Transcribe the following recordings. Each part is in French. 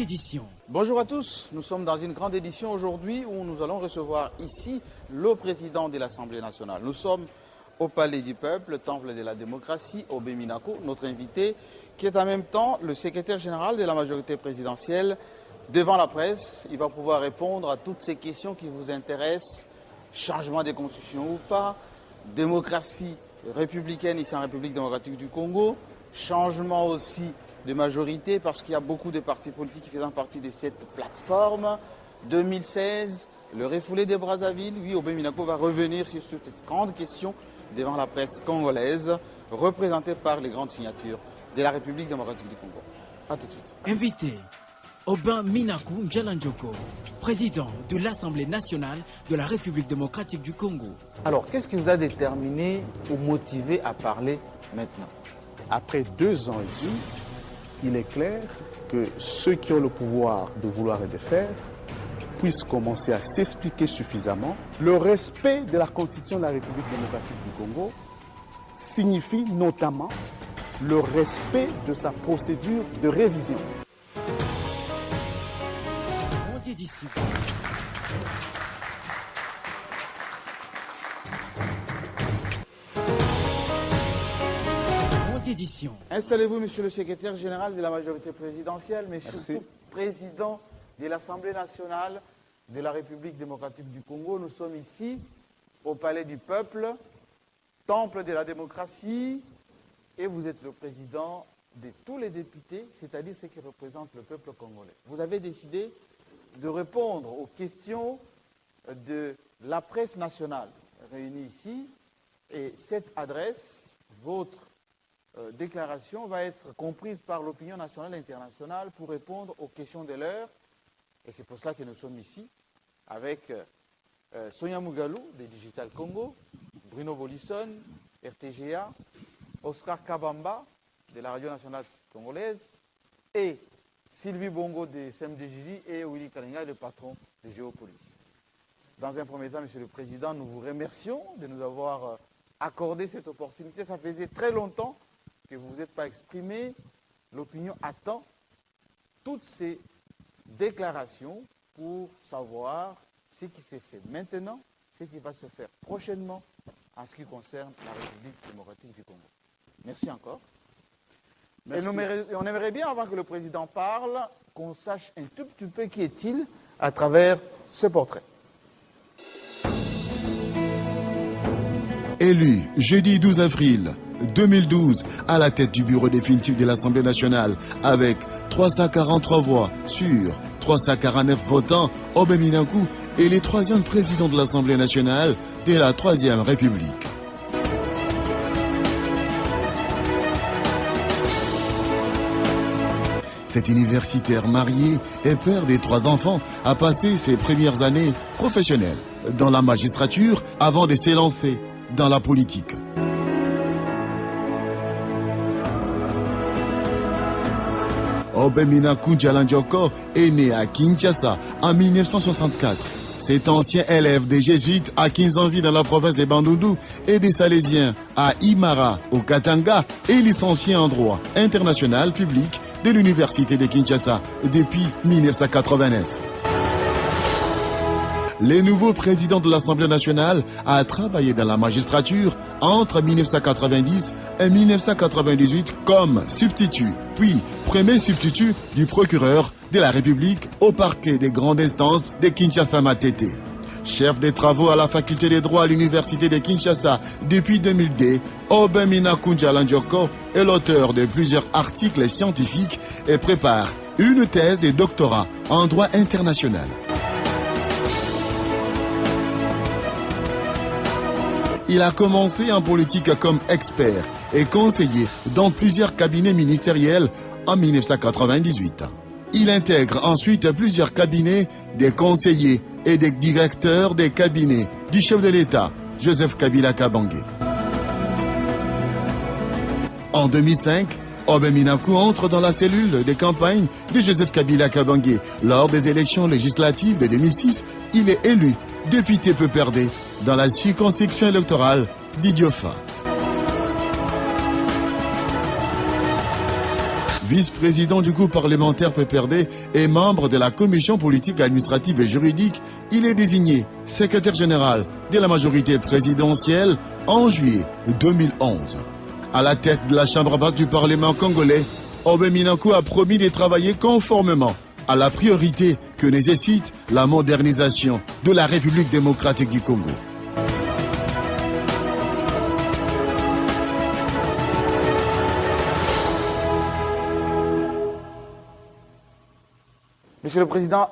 édition. Bonjour à tous, nous sommes dans une grande édition aujourd'hui où nous allons recevoir ici le président de l'Assemblée nationale. Nous sommes au Palais du Peuple, temple de la démocratie, Obé Minakou, notre invité, qui est en même temps le secrétaire général de la majorité présidentielle. Devant la presse, il va pouvoir répondre à toutes ces questions qui vous intéressent, changement des constitutions ou pas, démocratie républicaine ici en République démocratique du Congo, changement aussi de majorité parce qu'il y a beaucoup de partis politiques qui faisaient partie de cette plateforme. 2016, le refoulé de Brazzaville, oui, Obé Minakou va revenir sur toutes ces grandes questions devant la presse congolaise, représentée par les grandes signatures de la République démocratique du Congo. A tout de suite. Invité, Obé Minakou Ndjalandjoko, président de l'Assemblée nationale de la République démocratique du Congo. Alors, qu'est-ce qui vous a déterminé ou motivé à parler maintenant? Après 2 ans et demi, il est clair que ceux qui ont le pouvoir de vouloir et de faire puissent commencer à s'expliquer suffisamment. Le respect de la Constitution de la République démocratique du Congo signifie notamment le respect de sa procédure de révision. Grande édition. Édition. Installez-vous, monsieur le secrétaire général de la majorité présidentielle, mais Merci. surtout président de l'Assemblée nationale de la République démocratique du Congo. Nous sommes ici, au Palais du Peuple, temple de la démocratie, et vous êtes le président de tous les députés, c'est-à-dire ceux qui représentent le peuple congolais. Vous avez décidé de répondre aux questions de la presse nationale réunie ici, et cette adresse, votre déclaration va être comprise par l'opinion nationale et internationale pour répondre aux questions de l'heure. Et c'est pour cela que nous sommes ici avec Sonia Mugalou de Digital Congo, Bruno Bolisson, RTGA, Oscar Kabamba de la Radio nationale congolaise et Sylvie Bongo de SMDJJ et Willy Kalinga, le patron de Géopolis. Dans un premier temps, Monsieur le Président, nous vous remercions de nous avoir accordé cette opportunité. Ça faisait très longtemps que vous vous êtes pas exprimé. L'opinion attend toutes ces déclarations pour savoir ce qui s'est fait maintenant, ce qui va se faire prochainement en ce qui concerne la République démocratique du Congo. Merci encore. Merci. Et on aimerait bien, avant que le président parle, qu'on sache un tout petit peu qui est-il à travers ce portrait. Élu jeudi 12 avril 2012 à la tête du bureau définitif de l'Assemblée nationale avec 343 voix sur 349 votants, Obé Minakou est le 3e président de l'Assemblée nationale de la 3e République. Cet universitaire marié et père des 3 enfants a passé ses premières années professionnelles dans la magistrature avant de s'élancer dans la politique. Obé Minakou Ndjalandjoko est né à Kinshasa en 1964. Cet ancien élève des jésuites à Kinzanvi dans la province des Bandundu et des Salésiens à Imara au Katanga est licencié en droit international public de l'université de Kinshasa depuis 1989. Le nouveau président de l'Assemblée nationale a travaillé dans la magistrature entre 1990 et 1998 comme substitut, puis premier substitut du procureur de la République au parquet des grandes instances de Kinshasa-Matete. Chef des travaux à la faculté des droits à l'université de Kinshasa depuis 2002, Obé Minakou Ndjalandjoko est l'auteur de plusieurs articles scientifiques et prépare une thèse de doctorat en droit international. Il a commencé en politique comme expert et conseiller dans plusieurs cabinets ministériels en 1998. Il intègre ensuite plusieurs cabinets des conseillers et des directeurs des cabinets du chef de l'État, Joseph Kabila Kabange. En 2005, Obé Minakou entre dans la cellule de campagne de Joseph Kabila Kabange. Lors des élections législatives de 2006, il est élu député peu perdé dans la circonscription électorale d'Idiofa. vice-président du groupe parlementaire PPRD et membre de la commission politique, administrative et juridique, il est désigné secrétaire général de la majorité présidentielle en juillet 2011. À la tête de la chambre basse du Parlement congolais, Aubin Minakou a promis de travailler conformément à la priorité que nécessite la modernisation de la République démocratique du Congo. Monsieur le Président,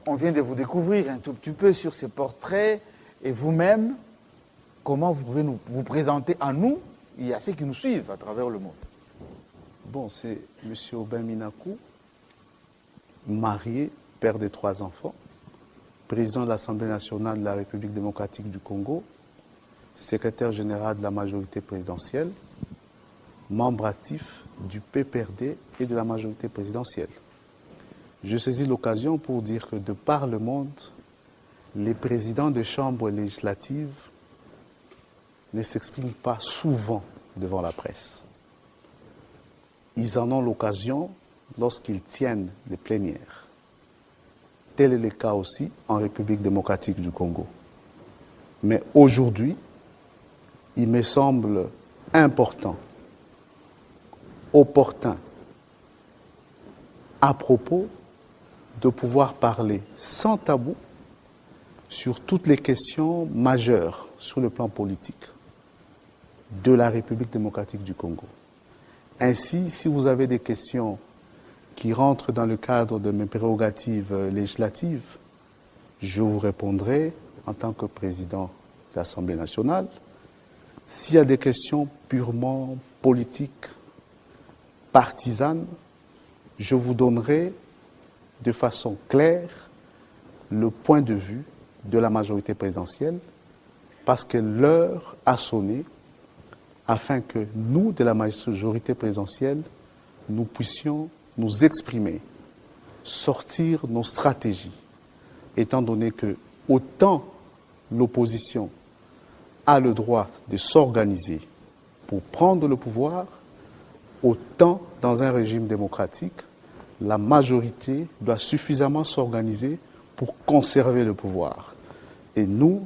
on vient de vous découvrir un tout petit peu sur ces portraits et vous-même, comment vous pouvez vous présenter à nous et à ceux qui nous suivent à travers le monde. Bon, c'est M. Aubin Minakou, marié, père de 3 enfants, président de l'Assemblée nationale de la République démocratique du Congo, secrétaire général de la majorité présidentielle, membre actif du PPRD et de la majorité présidentielle. Je saisis l'occasion pour dire que de par le monde, les présidents de chambres législatives ne s'expriment pas souvent devant la presse. Ils en ont l'occasion lorsqu'ils tiennent des plénières. Tel est le cas aussi en République démocratique du Congo. Mais aujourd'hui, il me semble important, opportun, à propos de pouvoir parler sans tabou sur toutes les questions majeures sur le plan politique de la République démocratique du Congo. Ainsi, si vous avez des questions qui rentrent dans le cadre de mes prérogatives législatives, je vous répondrai en tant que président de l'Assemblée nationale. S'il y a des questions purement politiques, partisanes, je vous donnerai de façon claire le point de vue de la majorité présidentielle parce que l'heure a sonné afin que nous, de la majorité présidentielle, nous puissions nous exprimer, sortir nos stratégies, étant donné que autant l'opposition a le droit de s'organiser pour prendre le pouvoir, autant dans un régime démocratique, la majorité doit suffisamment s'organiser pour conserver le pouvoir. Et nous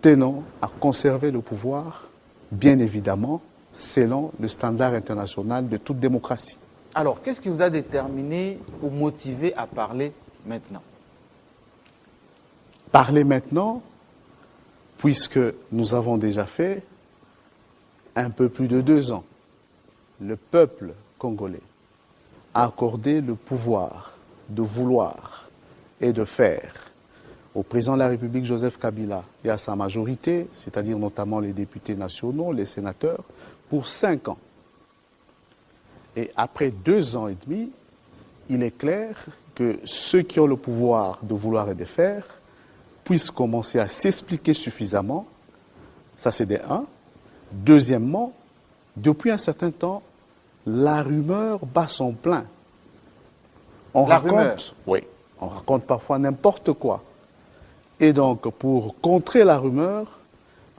tenons à conserver le pouvoir, bien évidemment, selon le standard international de toute démocratie. Alors, qu'est-ce qui vous a déterminé ou motivé à parler maintenant? Parler maintenant, puisque nous avons déjà fait un peu plus de 2 ans. Le peuple congolais a accordé le pouvoir de vouloir et de faire au président de la République Joseph Kabila et à sa majorité, c'est-à-dire notamment les députés nationaux, les sénateurs, pour 5 ans. Et après 2 ans et demi, il est clair que ceux qui ont le pouvoir de vouloir et de faire puissent commencer à s'expliquer suffisamment. Ça, c'est des 1. Deuxièmement, depuis un certain temps, la rumeur bat son plein. On raconte parfois n'importe quoi. Et donc, pour contrer la rumeur,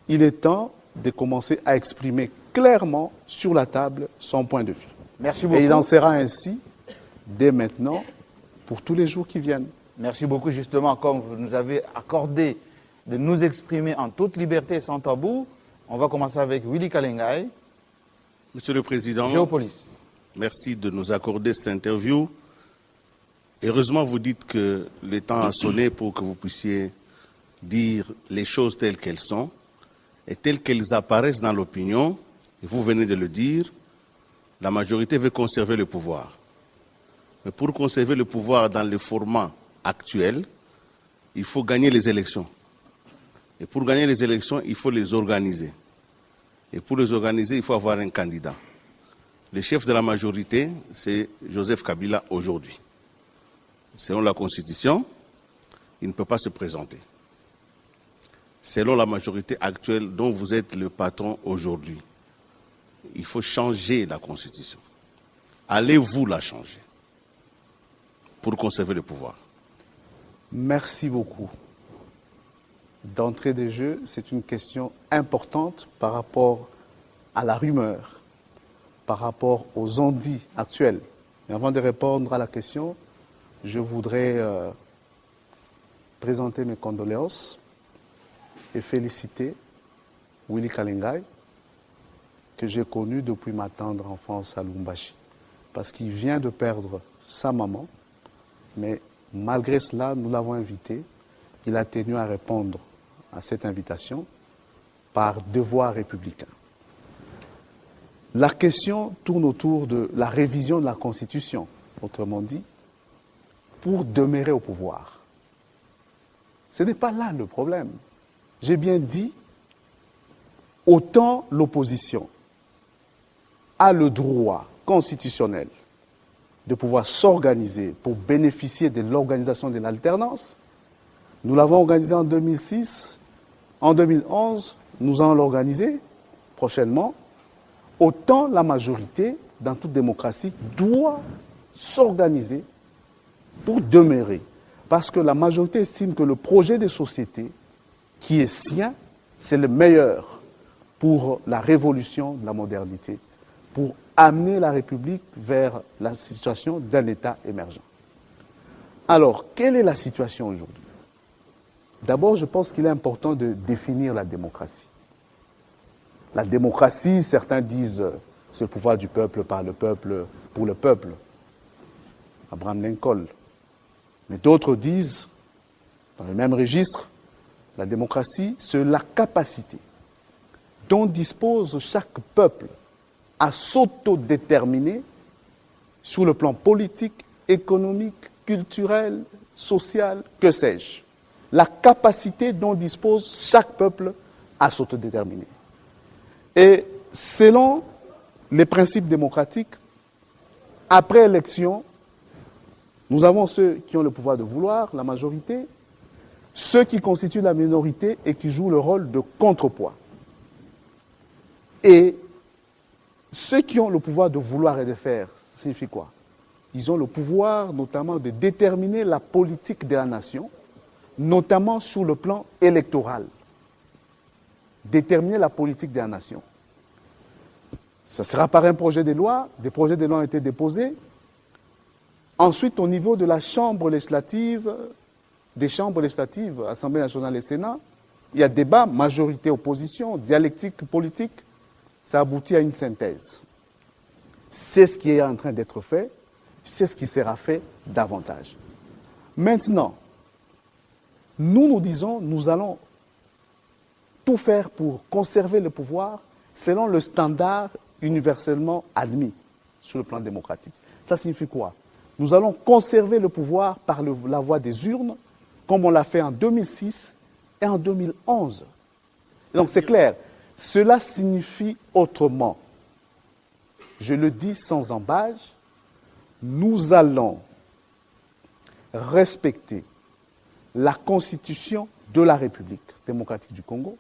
il est temps de commencer à exprimer clairement sur la table son point de vue. Merci beaucoup. Et il en sera ainsi dès maintenant pour tous les jours qui viennent. Merci beaucoup, justement, comme vous nous avez accordé de nous exprimer en toute liberté et sans tabou. On va commencer avec Willy Kalengai. Monsieur le Président, Géopolis. Merci de nous accorder cette interview. Heureusement, vous dites que le temps a sonné pour que vous puissiez dire les choses telles qu'elles sont et telles qu'elles apparaissent dans l'opinion. Et vous venez de le dire, la majorité veut conserver le pouvoir. Mais pour conserver le pouvoir dans le format actuel, il faut gagner les élections. Et pour gagner les élections, il faut les organiser. Et pour les organiser, il faut avoir un candidat. Le chef de la majorité, c'est Joseph Kabila aujourd'hui. Selon la Constitution, il ne peut pas se présenter. Selon la majorité actuelle dont vous êtes le patron aujourd'hui, il faut changer la Constitution. Allez-vous la changer pour conserver le pouvoir? Merci beaucoup. D'entrée de jeu, c'est une question importante par rapport à la rumeur, par rapport aux on-dit actuels. Mais avant de répondre à la question, je voudrais présenter mes condoléances et féliciter Willy Kalengai, que j'ai connu depuis ma tendre enfance à Lubumbashi. Parce qu'il vient de perdre sa maman, mais malgré cela, nous l'avons invité. Il a tenu à répondre à cette invitation par devoir républicain. La question tourne autour de la révision de la Constitution, autrement dit, pour demeurer au pouvoir. Ce n'est pas là le problème. J'ai bien dit, autant l'opposition a le droit constitutionnel de pouvoir s'organiser pour bénéficier de l'organisation de l'alternance. Nous l'avons organisé en 2006, en 2011, nous allons l'organiser prochainement. Autant la majorité, dans toute démocratie, doit s'organiser pour demeurer. Parce que la majorité estime que le projet de société qui est sien, c'est le meilleur pour la révolution de la modernité, pour amener la République vers la situation d'un État émergent. Alors, quelle est la situation aujourd'hui? D'abord, je pense qu'il est important de définir la démocratie. La démocratie, certains disent, c'est le pouvoir du peuple, par le peuple, pour le peuple. Abraham Lincoln. Mais d'autres disent, dans le même registre, la démocratie, c'est la capacité dont dispose chaque peuple à s'autodéterminer sur le plan politique, économique, culturel, social, que sais-je. La capacité dont dispose chaque peuple à s'autodéterminer. Et selon les principes démocratiques, après élection, nous avons ceux qui ont le pouvoir de vouloir, la majorité, ceux qui constituent la minorité et qui jouent le rôle de contrepoids. Et ceux qui ont le pouvoir de vouloir et de faire, signifie quoi? Ils ont le pouvoir notamment de déterminer la politique de la nation, notamment sur le plan électoral. Déterminer la politique de la nation. Ça sera par un projet de loi, des projets de loi ont été déposés. Ensuite, au niveau de la Chambre législative, des chambres législatives, Assemblée nationale et Sénat, il y a débat, majorité, opposition, dialectique politique, ça aboutit à une synthèse. C'est ce qui est en train d'être fait, c'est ce qui sera fait davantage. Maintenant, nous disons, nous allons tout faire pour conserver le pouvoir selon le standard universellement admis sur le plan démocratique. Ça signifie quoi? Nous allons conserver le pouvoir par la voie des urnes, comme on l'a fait en 2006 et en 2011. Donc c'est clair, cela signifie autrement. Je le dis sans embâche, nous allons respecter la Constitution de la République démocratique du Congo,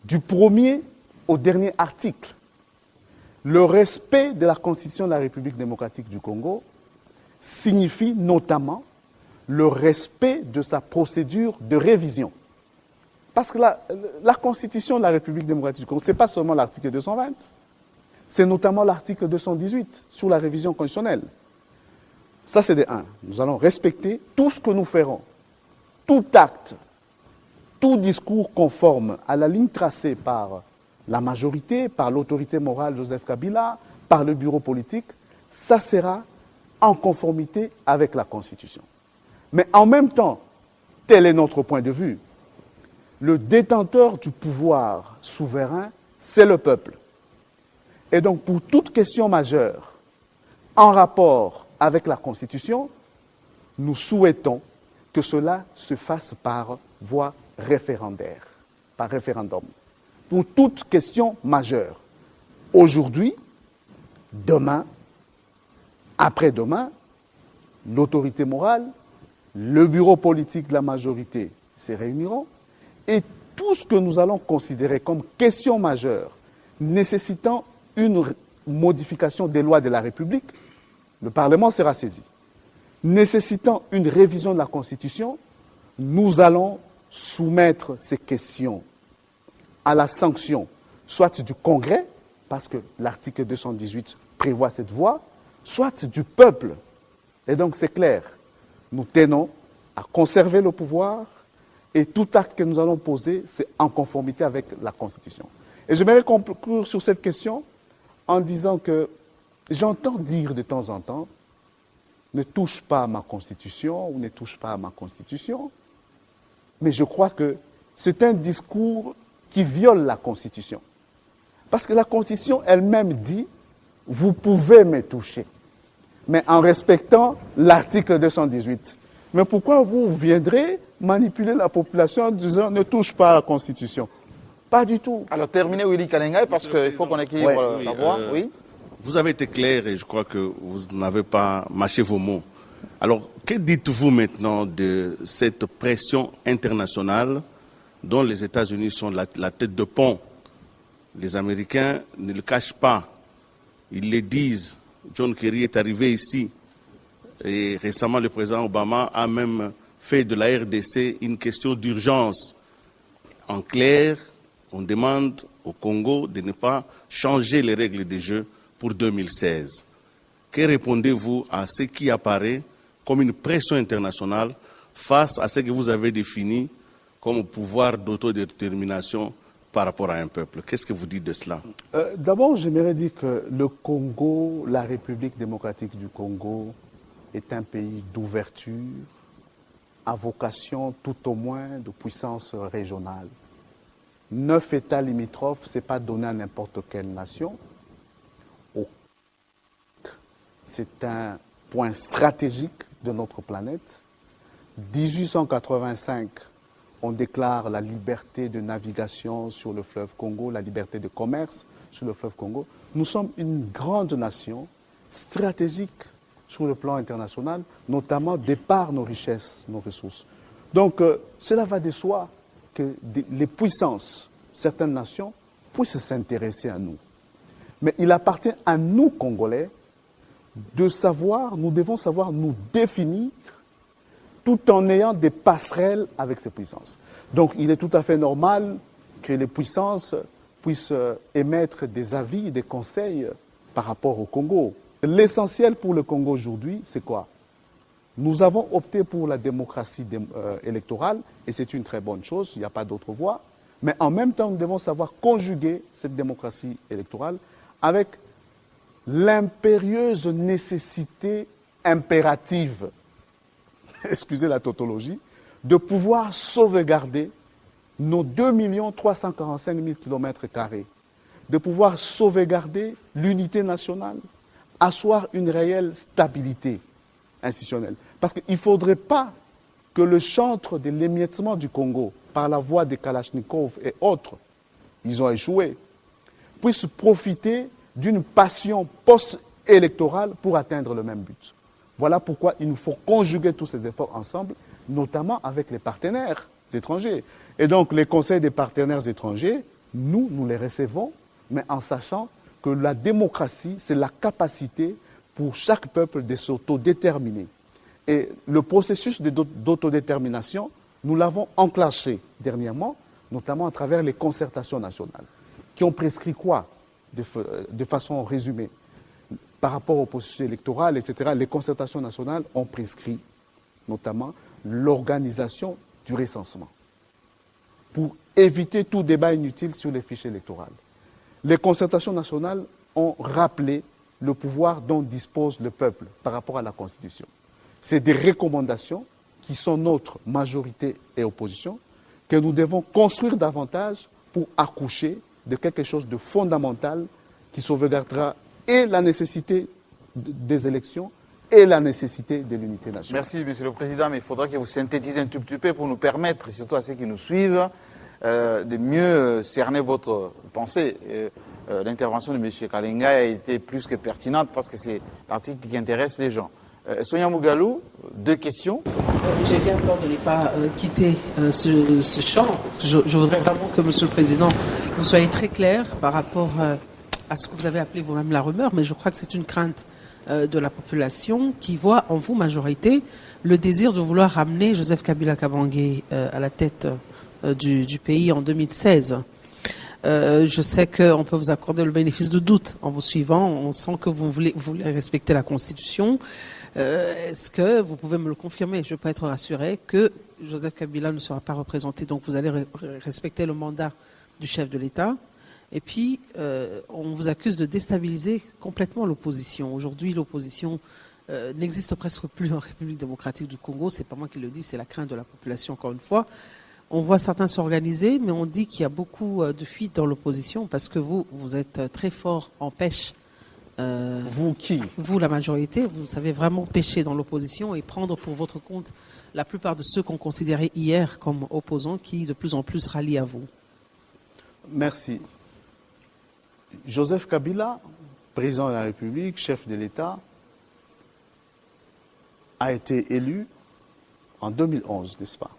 du premier au dernier article. Le respect de la Constitution de la République démocratique du Congo signifie notamment le respect de sa procédure de révision. Parce que la Constitution de la République démocratique du Congo, ce n'est pas seulement l'article 220, c'est notamment l'article 218 sur la révision constitutionnelle. Ça, c'est de 1. Nous allons respecter tout ce que nous ferons, tout acte, tout discours conforme à la ligne tracée par la majorité, par l'autorité morale Joseph Kabila, par le bureau politique, ça sera en conformité avec la Constitution. Mais en même temps, tel est notre point de vue, le détenteur du pouvoir souverain, c'est le peuple. Et donc, pour toute question majeure en rapport avec la Constitution, nous souhaitons que cela se fasse par voie référendaire, par référendum. Pour toute question majeure. Aujourd'hui, demain, après-demain, l'autorité morale, le bureau politique de la majorité se réuniront et tout ce que nous allons considérer comme question majeure nécessitant une modification des lois de la République, le Parlement sera saisi. Nécessitant une révision de la Constitution, nous allons soumettre ces questions à la sanction, soit du Congrès, parce que l'article 218 prévoit cette voie, soit du peuple. Et donc c'est clair, nous tenons à conserver le pouvoir et tout acte que nous allons poser, c'est en conformité avec la Constitution. Et j'aimerais conclure sur cette question en disant que j'entends dire de temps en temps, ne touche pas à ma Constitution ou ne touche pas à ma Constitution, mais je crois que c'est un discours qui viole la Constitution. Parce que la Constitution elle-même dit, vous pouvez me toucher, mais en respectant l'article 218. Mais pourquoi vous viendrez manipuler la population en disant ne touche pas à la Constitution? Pas du tout. Alors terminez Willy Kalengai parce qu'il faut qu'on équilibre la voix. Oui. Vous avez été clair et je crois que vous n'avez pas mâché vos mots. Alors, que dites-vous maintenant de cette pression internationale dont les États-Unis sont la tête de pont? Les Américains ne le cachent pas. Ils le disent. John Kerry est arrivé ici et récemment le président Obama a même fait de la RDC une question d'urgence. En clair, on demande au Congo de ne pas changer les règles du jeu pour 2016. Que répondez-vous à ce qui apparaît comme une pression internationale face à ce que vous avez défini comme pouvoir d'autodétermination par rapport à un peuple? Qu'est-ce que vous dites de cela? D'abord, j'aimerais dire que le Congo, la République démocratique du Congo, est un pays d'ouverture, à vocation tout au moins de puissance régionale. 9 États limitrophes, ce n'est pas donné à n'importe quelle nation. C'est un point stratégique de notre planète. 1885, on déclare la liberté de navigation sur le fleuve Congo, la liberté de commerce sur le fleuve Congo. Nous sommes une grande nation stratégique sur le plan international, notamment de par nos richesses, nos ressources. Donc, cela va de soi que les puissances, certaines nations, puissent s'intéresser à nous. Mais il appartient à nous, Congolais, de savoir, nous devons savoir nous définir tout en ayant des passerelles avec ces puissances. Donc il est tout à fait normal que les puissances puissent émettre des avis, des conseils par rapport au Congo. L'essentiel pour le Congo aujourd'hui, c'est quoi? Nous avons opté pour la démocratie électorale et c'est une très bonne chose, il n'y a pas d'autre voie. Mais en même temps, nous devons savoir conjuguer cette démocratie électorale avec l'impérieuse nécessité impérative, excusez la tautologie, de pouvoir sauvegarder nos 2 345 000 km², de pouvoir sauvegarder l'unité nationale, asseoir une réelle stabilité institutionnelle. Parce qu'il ne faudrait pas que le chantre de l'émiettement du Congo, par la voie des Kalachnikov et autres, ils ont échoué, puisse profiter d'une passion post-électorale pour atteindre le même but. Voilà pourquoi il nous faut conjuguer tous ces efforts ensemble, notamment avec les partenaires étrangers. Et donc les conseils des partenaires étrangers, nous les recevons, mais en sachant que la démocratie, c'est la capacité pour chaque peuple de s'autodéterminer. Et le processus d'autodétermination, nous l'avons enclenché dernièrement, notamment à travers les concertations nationales, qui ont prescrit quoi de façon résumée? Par rapport au processus électoral, etc., les concertations nationales ont prescrit notamment l'organisation du recensement pour éviter tout débat inutile sur les fichiers électoraux. Les concertations nationales ont rappelé le pouvoir dont dispose le peuple par rapport à la Constitution. C'est des recommandations qui sont notre majorité et opposition, que nous devons construire davantage pour accoucher de quelque chose de fondamental qui sauvegardera et la nécessité des élections et la nécessité de l'unité nationale. Merci, Monsieur le Président, mais il faudra que vous synthétisez un tout petit peu pour nous permettre, surtout à ceux qui nous suivent, de mieux cerner votre pensée. L'intervention de M. Kalengai a été plus que pertinente parce que c'est l'article qui intéresse les gens. Sonia Mugalou, 2 questions. J'ai bien peur de ne pas quitter ce champ. Je voudrais vraiment que, Monsieur le Président, vous soyez très clair par rapport à ce que vous avez appelé vous-même la rumeur, mais je crois que c'est une crainte de la population qui voit en vous, majorité, le désir de vouloir ramener Joseph Kabila Kabange à la tête du pays en 2016. Je sais qu'on peut vous accorder le bénéfice de doute en vous suivant. On sent que vous voulez respecter la Constitution. Est-ce que vous pouvez me le confirmer? Je peux être rassuré que Joseph Kabila ne sera pas représenté. Donc vous allez respecter le mandat du chef de l'État. Et puis, on vous accuse de déstabiliser complètement l'opposition. Aujourd'hui, l'opposition n'existe presque plus en République démocratique du Congo. C'est pas moi qui le dis, c'est la crainte de la population, encore une fois. On voit certains s'organiser, mais on dit qu'il y a beaucoup de fuites dans l'opposition parce que vous êtes très fort en pêche. Vous qui? Vous, la majorité, vous savez vraiment pêcher dans l'opposition et prendre pour votre compte la plupart de ceux qu'on considérait hier comme opposants qui de plus en plus rallient à vous. Merci. Joseph Kabila, président de la République, chef de l'État, a été élu en 2011, n'est-ce pas?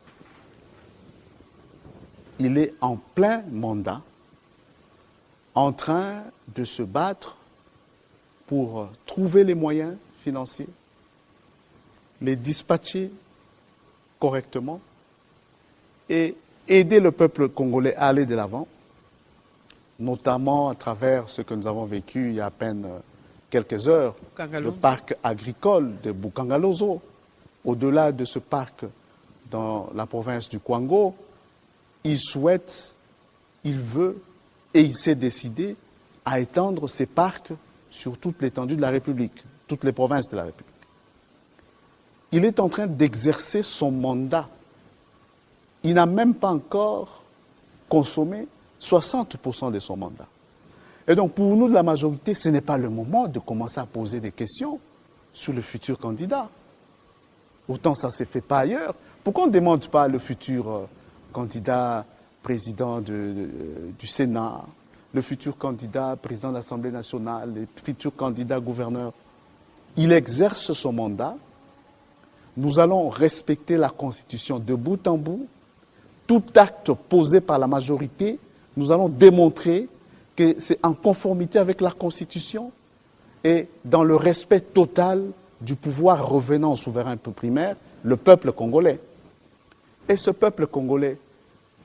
Il est en plein mandat, en train de se battre pour trouver les moyens financiers, les dispatcher correctement et aider le peuple congolais à aller de l'avant, notamment à travers ce que nous avons vécu il y a à peine quelques heures, le parc agricole de Bukangalozo. Au-delà de ce parc dans la province du Kwango, il souhaite, il veut et il s'est décidé à étendre ces parcs sur toute l'étendue de la République, toutes les provinces de la République. Il est en train d'exercer son mandat. Il n'a même pas encore consommé 60% de son mandat. Et donc pour nous de la majorité, ce n'est pas le moment de commencer à poser des questions sur le futur candidat. Autant ça ne se fait pas ailleurs. Pourquoi on ne demande pas le futur candidat président du Sénat, le futur candidat président de l'Assemblée nationale, le futur candidat gouverneur? Il exerce son mandat. Nous allons respecter la Constitution de bout en bout. Tout acte posé par la majorité, nous allons démontrer que c'est en conformité avec la Constitution et dans le respect total du pouvoir revenant au souverain primaire, le peuple congolais. Et ce peuple congolais,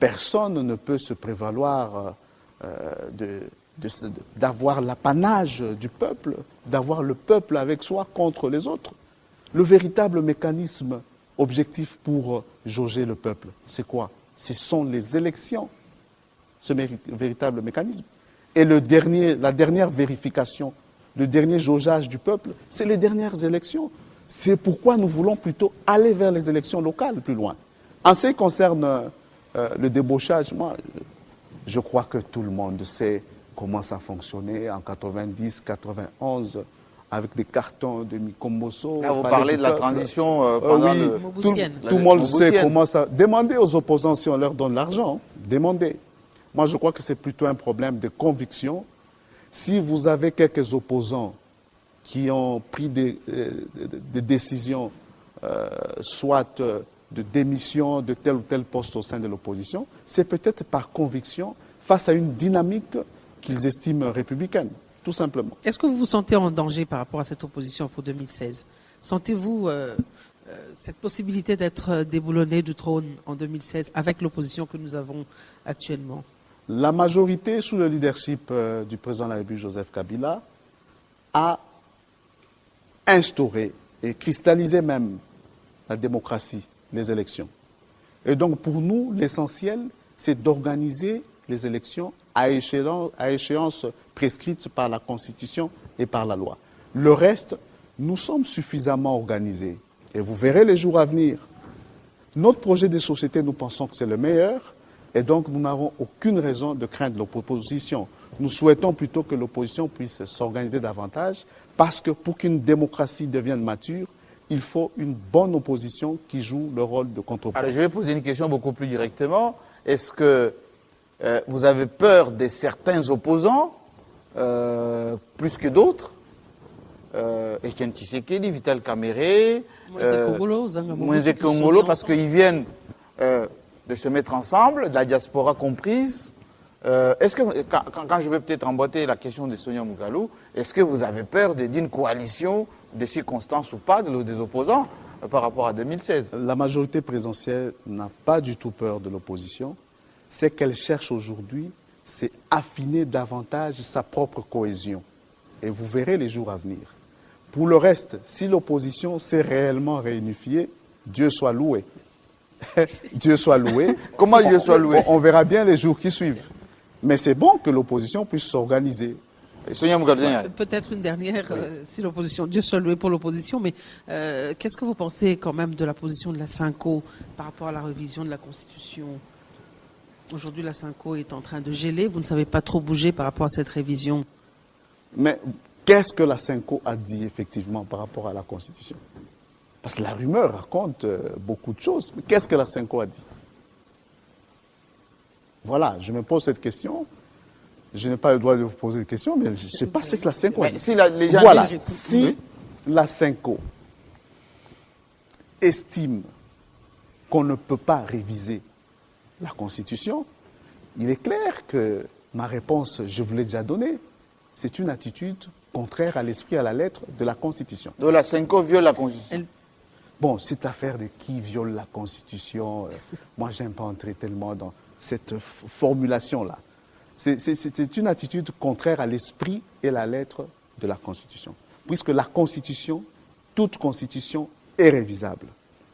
personne ne peut se prévaloir d'avoir l'apanage du peuple, d'avoir le peuple avec soi contre les autres. Le véritable mécanisme objectif pour jauger le peuple, c'est quoi? Ce sont les élections, ce véritable mécanisme. Et la dernière vérification, le dernier jaugeage du peuple, c'est les dernières élections. C'est pourquoi nous voulons plutôt aller vers les élections locales plus loin. En ce qui concerne le débauchage, moi, je crois que tout le monde sait comment ça fonctionnait en 90, 91, avec des cartons de Mikomboso. Là, vous parlez de la transition pendant oui, Mobusienne. Tout le monde sait comment ça... Demandez aux opposants si on leur donne l'argent. Demandez. Moi, je crois que c'est plutôt un problème de conviction. Si vous avez quelques opposants qui ont pris des décisions, soit de démission de tel ou tel poste au sein de l'opposition, c'est peut-être par conviction face à une dynamique qu'ils estiment républicaine, tout simplement. Est-ce que vous vous sentez en danger par rapport à cette opposition pour 2016? Sentez-vous cette possibilité d'être déboulonné du trône en 2016 avec l'opposition que nous avons actuellement? La majorité, sous le leadership du président de la République, Joseph Kabila, a instauré et cristallisé même la démocratie, les élections. Et donc, pour nous, l'essentiel, c'est d'organiser les élections à échéance prescrite par la Constitution et par la loi. Le reste, nous sommes suffisamment organisés. Et vous verrez les jours à venir. Notre projet de société, nous pensons que c'est le meilleur. Et donc, nous n'avons aucune raison de craindre l'opposition. Nous souhaitons plutôt que l'opposition puisse s'organiser davantage parce que pour qu'une démocratie devienne mature, il faut une bonne opposition qui joue le rôle de contrepoids. Alors, je vais poser une question beaucoup plus directement. Est-ce que vous avez peur de certains opposants plus que d'autres? Etienne Tshisekedi, Vital Kamerhe, Moïse Kongolo, parce qu'ils viennent de se mettre ensemble, de la diaspora comprise. Est-ce que, quand je vais peut-être emboîter la question de Sonia Mugalou, est-ce que vous avez peur d'une coalition de circonstances ou pas des opposants par rapport à 2016? La majorité présidentielle n'a pas du tout peur de l'opposition. Ce qu'elle cherche aujourd'hui, c'est affiner davantage sa propre cohésion. Et vous verrez les jours à venir. Pour le reste, si l'opposition s'est réellement réunifiée, Dieu soit loué. Dieu soit loué. Comment Dieu soit loué? On verra bien les jours qui suivent. Mais c'est bon que l'opposition puisse s'organiser. Peut-être une dernière, si l'opposition, Dieu soit loué pour l'opposition, mais qu'est-ce que vous pensez quand même de la position de la Synco par rapport à la révision de la Constitution? Aujourd'hui, la Synco est en train de geler, vous ne savez pas trop bouger par rapport à cette révision. Mais qu'est-ce que la Synco a dit effectivement par rapport à la Constitution? Parce que la rumeur raconte beaucoup de choses. Mais qu'est-ce que la Synco a dit? Voilà, je me pose cette question. Je n'ai pas le droit de vous poser des questions, mais je ne sais pas ce que la Synco a dit. Si les gens Voilà, disent- si la Synco estime qu'on ne peut pas réviser la Constitution, il est clair que ma réponse, je vous l'ai déjà donnée, c'est une attitude contraire à l'esprit et à la lettre de la Constitution. Donc la Synco viole la Constitution. Bon, cette affaire de qui viole la Constitution, moi, j'aime pas entrer tellement dans cette formulation-là. C'est une attitude contraire à l'esprit et la lettre de la Constitution. Puisque la Constitution, toute Constitution est révisable.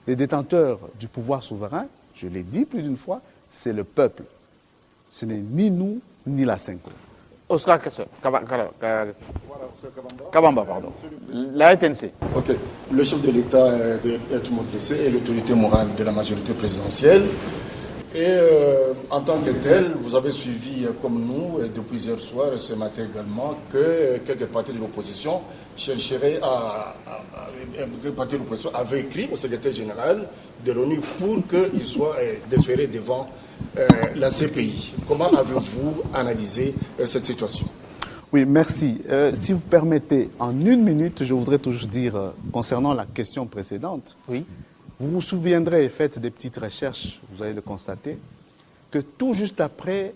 Les détenteurs du pouvoir souverain, je l'ai dit plus d'une fois, c'est le peuple. Ce n'est ni nous, ni la Synco. Oscar Kabamba, pardon. La RTNC. Ok. Le chef de l'État est tout le monde blessé et l'autorité morale de la majorité présidentielle. Et en tant que tel, vous avez suivi comme nous depuis hier soir et ce matin également que quelques partis de l'opposition chercheraient quelques partis de l'opposition avaient écrit au secrétaire général de l'ONU pour qu'il soit déféré devant la CPI. Comment avez-vous analysé cette situation? Oui, merci. Si vous permettez, en une minute, je voudrais toujours dire, concernant la question précédente, Oui. vous vous souviendrez, faites des petites recherches, vous allez le constater, que tout juste après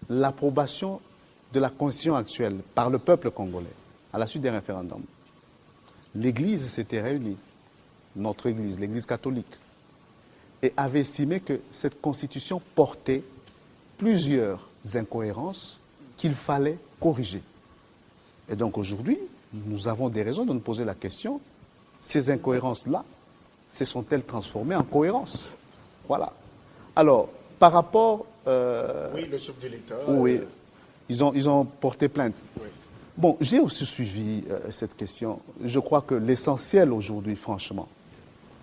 l'approbation de la Constitution actuelle par le peuple congolais, à la suite des référendums, l'Église s'était réunie, notre Église, l'Église catholique, et avait estimé que cette Constitution portait plusieurs incohérences qu'il fallait corriger. Et donc aujourd'hui, nous avons des raisons de nous poser la question, ces incohérences-là, se sont-elles transformées en cohérence? Voilà. Alors, par rapport... Oui, le chef de l'État... oui, ils ont porté plainte. Oui. Bon, j'ai aussi suivi cette question. Je crois que l'essentiel aujourd'hui, franchement,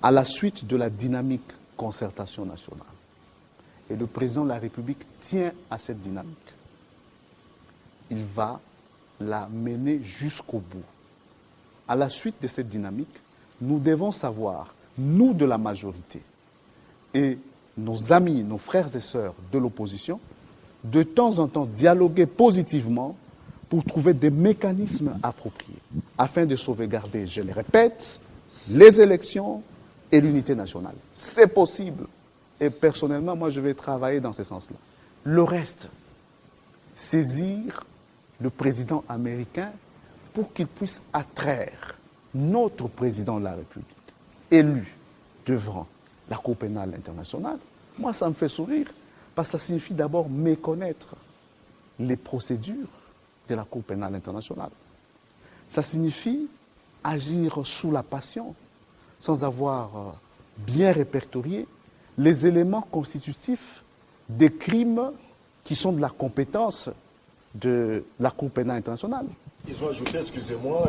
à la suite de la dynamique concertation nationale, et le président de la République tient à cette dynamique, il va la mener jusqu'au bout. À la suite de cette dynamique, nous devons savoir, nous de la majorité, et nos amis, nos frères et sœurs de l'opposition, de temps en temps dialoguer positivement pour trouver des mécanismes appropriés, afin de sauvegarder, je le répète, les élections et l'unité nationale. C'est possible. Et personnellement, moi, je vais travailler dans ce sens-là. Le reste, saisir le président américain pour qu'il puisse attraire notre président de la République, élu devant la Cour pénale internationale, moi, ça me fait sourire, parce que ça signifie d'abord méconnaître les procédures de la Cour pénale internationale. Ça signifie agir sous la passion, sans avoir bien répertorié les éléments constitutifs des crimes qui sont de la compétence de la Cour pénale internationale. Ils ont ajouté, excusez-moi,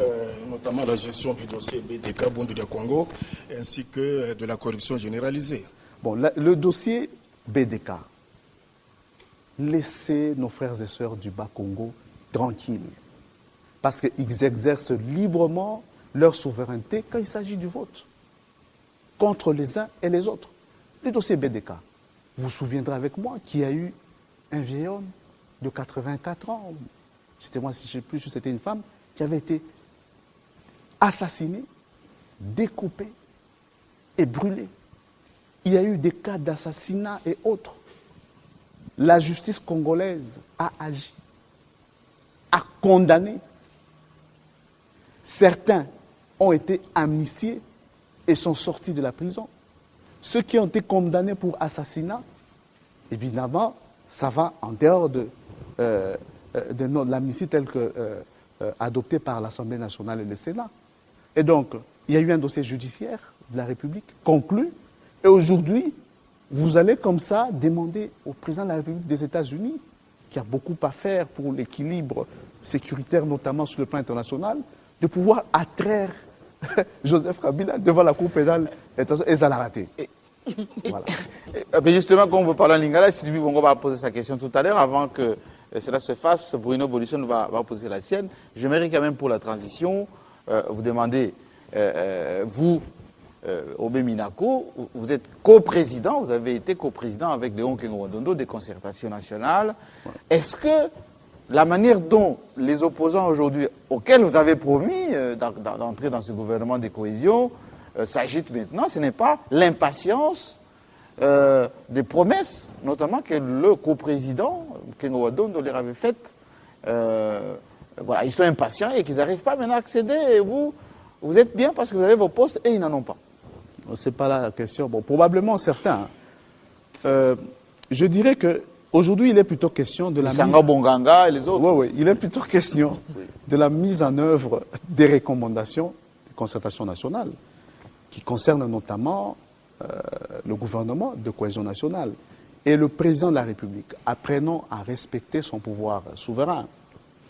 notamment la gestion du dossier BDK Bundu de Congo, ainsi que de la corruption généralisée. Bon, le dossier BDK, laissez nos frères et sœurs du Bas-Congo tranquilles, parce qu'ils exercent librement leur souveraineté quand il s'agit du vote, contre les uns et les autres. Le dossier BDK, vous vous souviendrez avec moi qu'il y a eu un vieil homme de 84 ans, c'était moi, si je ne sais plus si c'était une femme, qui avait été assassinée, découpée et brûlée. Il y a eu des cas d'assassinat et autres. La justice congolaise a agi, a condamné. Certains ont été amnistiés et sont sortis de la prison. Ceux qui ont été condamnés pour assassinat, évidemment, ça va en dehors de de l'amnistie telle que adoptée par l'Assemblée nationale et le Sénat. Et donc, il y a eu un dossier judiciaire de la République conclu. Et aujourd'hui, vous allez comme ça demander au président de la République des États-Unis, qui a beaucoup à faire pour l'équilibre sécuritaire, notamment sur le plan international, de pouvoir attraire Joseph Kabila devant la Cour pénale et ça l'a raté. Voilà. Mais justement, quand on veut parler en lingala, Sylvie Bongo va poser sa question tout à l'heure. Avant que cela se fasse, Bruno Bolisson va poser la sienne. J'aimerais quand même pour la transition vous demander, vous, Obé Minaku, vous êtes coprésident, vous avez été coprésident avec Léon Kengo-Wadondo des concertations nationales. Ouais. Est-ce que la manière dont les opposants aujourd'hui, auxquels vous avez promis d'entrer dans ce gouvernement de cohésion, s'agitent maintenant, ce n'est pas l'impatience des promesses, notamment que le coprésident Kengo-Wadondo leur avait faites. Voilà, ils sont impatients et qu'ils n'arrivent pas maintenant à accéder. Et vous êtes bien parce que vous avez vos postes et ils n'en ont pas. Ce n'est pas là la question. Bon, probablement certains. Je dirais qu'aujourd'hui, il est plutôt question de la Sanga Bonganga et les autres. Oui, il est plutôt question de la mise en œuvre des recommandations des concertations nationales qui concernent notamment le gouvernement de cohésion nationale. Et le président de la République, apprenant à respecter son pouvoir souverain,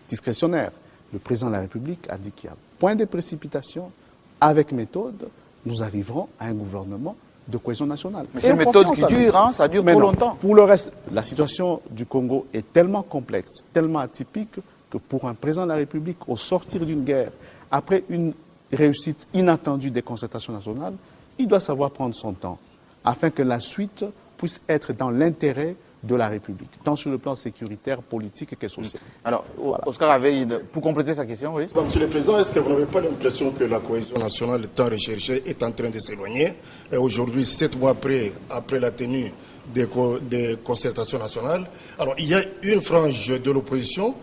discrétionnaire, le président de la République a dit qu'il y a point de précipitation, avec méthode, nous arriverons à un gouvernement de cohésion nationale. Mais c'est une méthode qui dure, hein, ça dure trop longtemps. Pour le reste, la situation du Congo est tellement complexe, tellement atypique, que pour un président de la République, au sortir d'une guerre, après une réussite inattendue des concertations nationales, il doit savoir prendre son temps, afin que la suite puisse être dans l'intérêt de la République, tant sur le plan sécuritaire, politique que social. Alors, voilà. Oscar Aveille, pour compléter sa question, oui. Monsieur le Président, est-ce que vous n'avez pas l'impression que la cohésion nationale tant recherchée est en train de s'éloigner? Et aujourd'hui, 7 mois après la tenue des concertations nationales, alors il y a une frange de l'opposition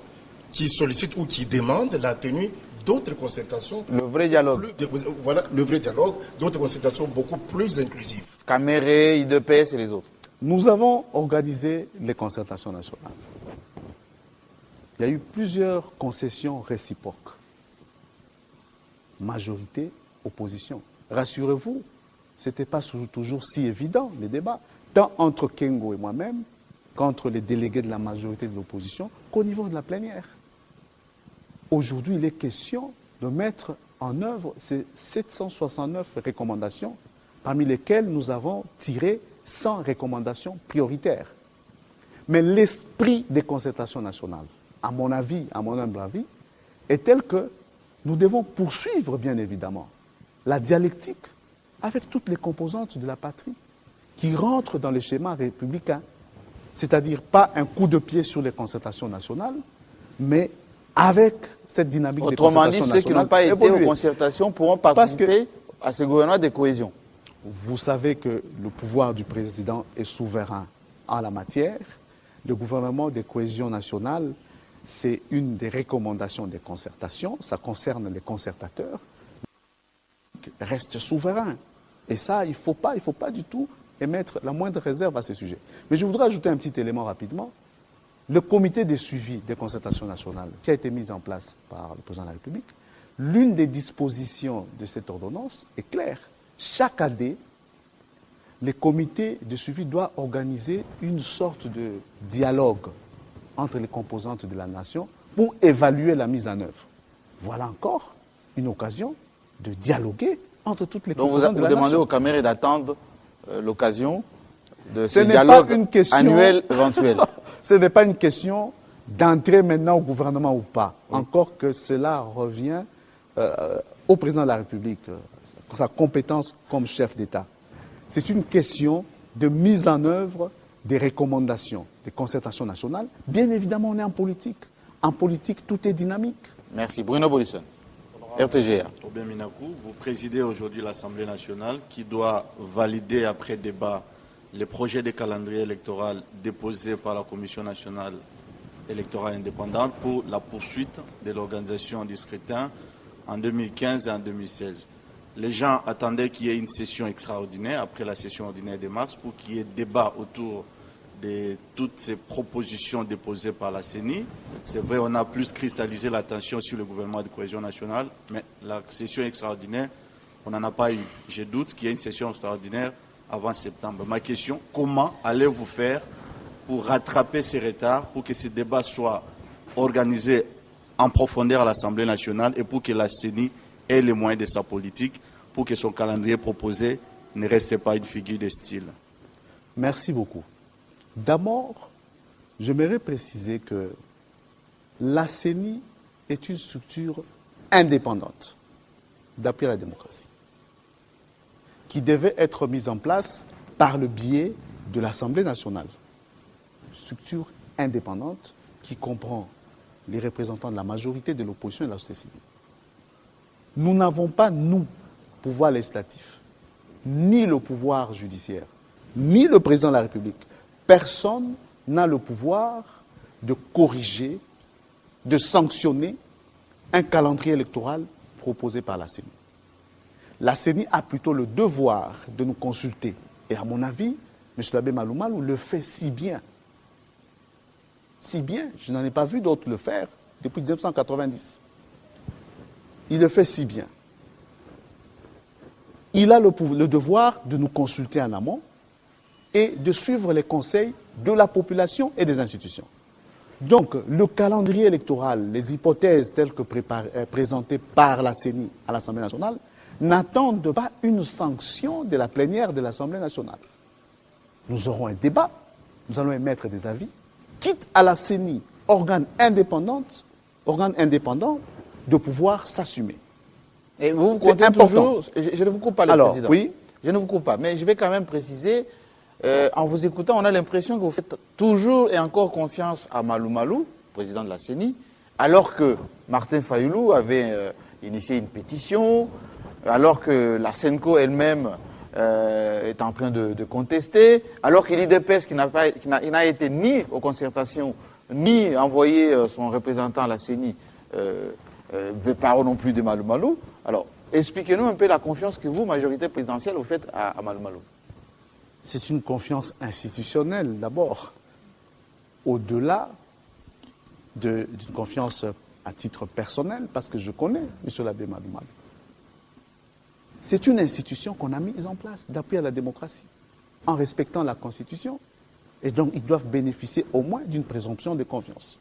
qui sollicite ou qui demande la tenue d'autres concertations. Le vrai dialogue. Voilà, le vrai dialogue, d'autres concertations beaucoup plus inclusives. Caméré, IDPS et les autres. Nous avons organisé les concertations nationales. Il y a eu plusieurs concessions réciproques. Majorité, opposition. Rassurez-vous, ce n'était pas toujours si évident, les débats, tant entre Kengo et moi-même, qu'entre les délégués de la majorité de l'opposition, qu'au niveau de la plénière. Aujourd'hui, il est question de mettre en œuvre ces 769 recommandations, parmi lesquelles nous avons tiré 100 recommandations prioritaires. Mais l'esprit des concertations nationales, à mon avis, à mon humble avis, est tel que nous devons poursuivre, bien évidemment, la dialectique avec toutes les composantes de la patrie qui rentrent dans le schéma républicain. C'est-à-dire pas un coup de pied sur les concertations nationales, mais avec cette dynamique des concertations nationales. Autrement dit, ceux qui n'ont pas été aux concertations pourront participer à ce gouvernement de cohésion. Vous savez que le pouvoir du président est souverain en la matière. Le gouvernement de cohésion nationale, c'est une des recommandations des concertations. Ça concerne les concertateurs. Reste souverain. Et ça, il ne faut pas du tout émettre la moindre réserve à ce sujet. Mais je voudrais ajouter un petit élément rapidement. Le comité de suivi des concertations nationales qui a été mis en place par le président de la République, l'une des dispositions de cette ordonnance est claire. Chaque année, les comités de suivi doivent organiser une sorte de dialogue entre les composantes de la nation pour évaluer la mise en œuvre. Voilà encore une occasion de dialoguer entre toutes les composantes de la nation. Donc vous demandez aux caméras d'attendre l'occasion de ce dialogue annuel éventuel. Ce n'est pas une question d'entrer maintenant au gouvernement ou pas. Oui. Encore que cela revient au président de la République, sa compétence comme chef d'État. C'est une question de mise en œuvre des recommandations, des concertations nationales. Bien évidemment, on est en politique. En politique, tout est dynamique. Merci. Bruno Bolisson, RTGA. Obé Minaku, vous présidez aujourd'hui l'Assemblée nationale qui doit valider après débat les projets de calendrier électoral déposés par la Commission nationale électorale indépendante pour la poursuite de l'organisation du scrutin en 2015 et en 2016. Les gens attendaient qu'il y ait une session extraordinaire après la session ordinaire de mars pour qu'il y ait débat autour de toutes ces propositions déposées par la CENI. C'est vrai, on a plus cristallisé l'attention sur le gouvernement de cohésion nationale, mais la session extraordinaire, on n'en a pas eu. Je doute qu'il y ait une session extraordinaire avant septembre. Ma question, comment allez-vous faire pour rattraper ces retards, pour que ces débats soient organisés en profondeur à l'Assemblée nationale et pour que la CENI ait les moyens de sa politique, pour que son calendrier proposé ne reste pas une figure de style? Merci beaucoup. D'abord, j'aimerais préciser que la CENI est une structure indépendante d'appui à la démocratie qui devait être mise en place par le biais de l'Assemblée nationale. Structure indépendante qui comprend les représentants de la majorité de l'opposition et de la société civile. Nous n'avons pas, nous, pouvoir législatif, ni le pouvoir judiciaire, ni le président de la République. Personne n'a le pouvoir de corriger, de sanctionner un calendrier électoral proposé par la CENI. La CENI a plutôt le devoir de nous consulter. Et à mon avis, M. Abbé Malou Malou le fait si bien. Si bien, je n'en ai pas vu d'autres le faire depuis 1990. Il le fait si bien. Il a le devoir de nous consulter en amont et de suivre les conseils de la population et des institutions. Donc, le calendrier électoral, les hypothèses telles que présentées par la CENI à l'Assemblée nationale, n'attendent pas une sanction de la plénière de l'Assemblée nationale. Nous aurons un débat, nous allons émettre des avis, quitte à la CENI, organe indépendant, de pouvoir s'assumer. Et vous C'est comptez important. toujours, je ne vous coupe pas, le Alors, président. oui. Je ne vous coupe pas, mais je vais quand même préciser, en vous écoutant, on a l'impression que vous faites toujours et encore confiance à Malou Malou, président de la CENI, alors que Martin Fayoulou avait initié une pétition, alors que la SENCO elle-même est en train de contester, alors que l'IDPS, qui n'a été ni aux concertations, ni envoyé son représentant à la CENI, veut pas non plus de Malou Malou. Alors, expliquez-nous un peu la confiance que vous, majorité présidentielle, vous faites à Malou Malou. C'est une confiance institutionnelle d'abord, au-delà d'une confiance à titre personnel, parce que je connais M. l'abbé Malou Malou. C'est une institution qu'on a mise en place d'appui à la démocratie, en respectant la Constitution, et donc ils doivent bénéficier au moins d'une présomption de confiance.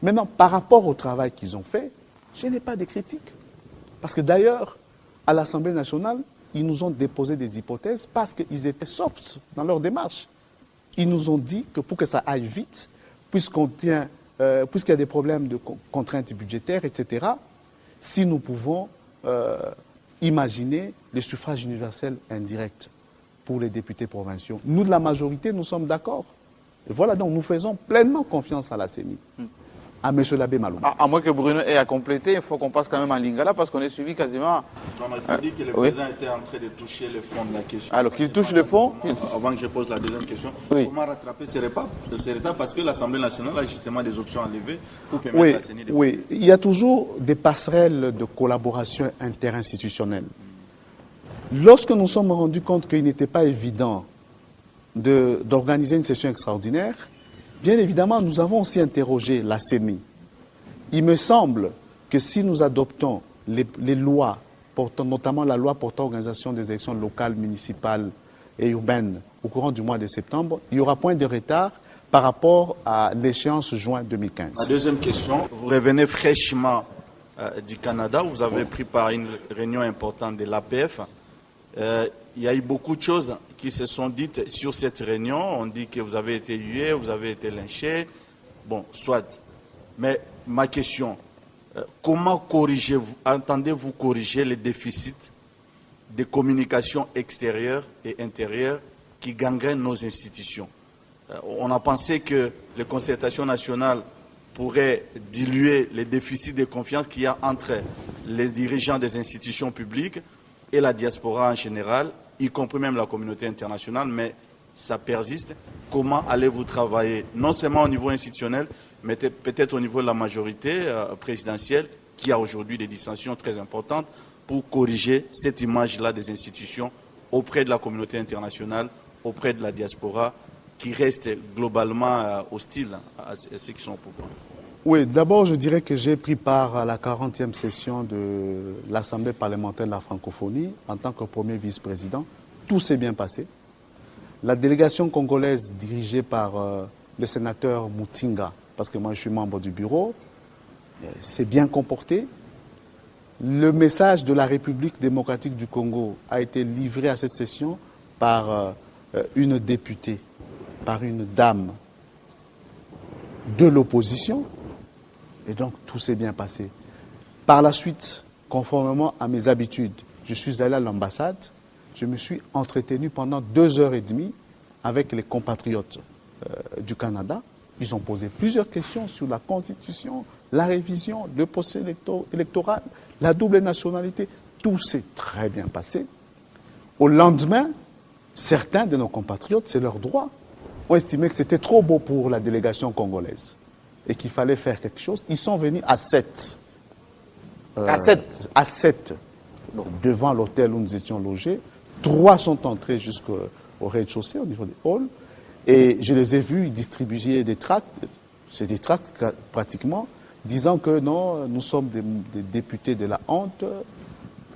Maintenant, par rapport au travail qu'ils ont fait, je n'ai pas de critiques. Parce que d'ailleurs, à l'Assemblée nationale, ils nous ont déposé des hypothèses parce qu'ils étaient soft dans leur démarche. Ils nous ont dit que pour que ça aille vite, puisqu'il y a des problèmes de contraintes budgétaires, etc., si nous pouvons imaginer le suffrage universel indirect pour les députés provinciaux. Nous, de la majorité, nous sommes d'accord. Et voilà, donc nous faisons pleinement confiance à la CENI. À M. l'abbé Malou. À moins que Bruno ait à compléter, il faut qu'on passe quand même en Lingala parce qu'on est suivi quasiment. Non, mais il faut dire que le président était en train de toucher le fond de la question. Alors qu'il touche le fond. Avant que je pose la deuxième question, Oui. comment rattraper ces retards parce que l'Assemblée nationale a justement des options à lever pour permettre à la CENI de... Oui, il y a toujours des passerelles de collaboration interinstitutionnelle. Lorsque nous sommes rendus compte qu'il n'était pas évident d'organiser une session extraordinaire, bien évidemment, nous avons aussi interrogé la CENI. Il me semble que si nous adoptons les lois, notamment la loi portant organisation des élections locales, municipales et urbaines au courant du mois de septembre, il n'y aura point de retard par rapport à l'échéance juin 2015. Ma deuxième question, vous revenez fraîchement du Canada, vous avez pris part à une réunion importante de l'APF. Il y a eu beaucoup de choses qui se sont dites sur cette réunion. On dit que vous avez été hué, vous avez été lynché. Bon, soit. Mais ma question, comment entendez-vous corriger les déficits de communication extérieure et intérieure qui gangrènent nos institutions? On a pensé que les concertations nationales pourraient diluer les déficits de confiance qu'il y a entre les dirigeants des institutions publiques et la diaspora en général, y compris même la communauté internationale, mais ça persiste. Comment allez-vous travailler, non seulement au niveau institutionnel, mais peut-être au niveau de la majorité présidentielle, qui a aujourd'hui des dissensions très importantes, pour corriger cette image-là des institutions auprès de la communauté internationale, auprès de la diaspora, qui reste globalement hostile à ceux qui sont au pouvoir? Oui, d'abord, je dirais que j'ai pris part à la 40e session de l'Assemblée parlementaire de la francophonie en tant que premier vice-président. Tout s'est bien passé. La délégation congolaise dirigée par le sénateur Moutinga, parce que moi je suis membre du bureau, s'est bien comportée. Le message de la République démocratique du Congo a été livré à cette session par une députée, par une dame de l'opposition. Et donc, tout s'est bien passé. Par la suite, conformément à mes habitudes, je suis allé à l'ambassade. Je me suis entretenu pendant 2h30 avec les compatriotes du Canada. Ils ont posé plusieurs questions sur la Constitution, la révision, le processus électoral, la double nationalité. Tout s'est très bien passé. Au lendemain, certains de nos compatriotes, c'est leur droit, ont estimé que c'était trop beau pour la délégation congolaise et qu'il fallait faire quelque chose. Ils sont venus à 7. À 7. Devant l'hôtel où nous étions logés. 3 sont entrés jusqu'au rez-de-chaussée, au niveau des halls. Et je les ai vus distribuer des tracts, c'est des tracts pratiquement, disant que non, nous sommes des députés de la honte,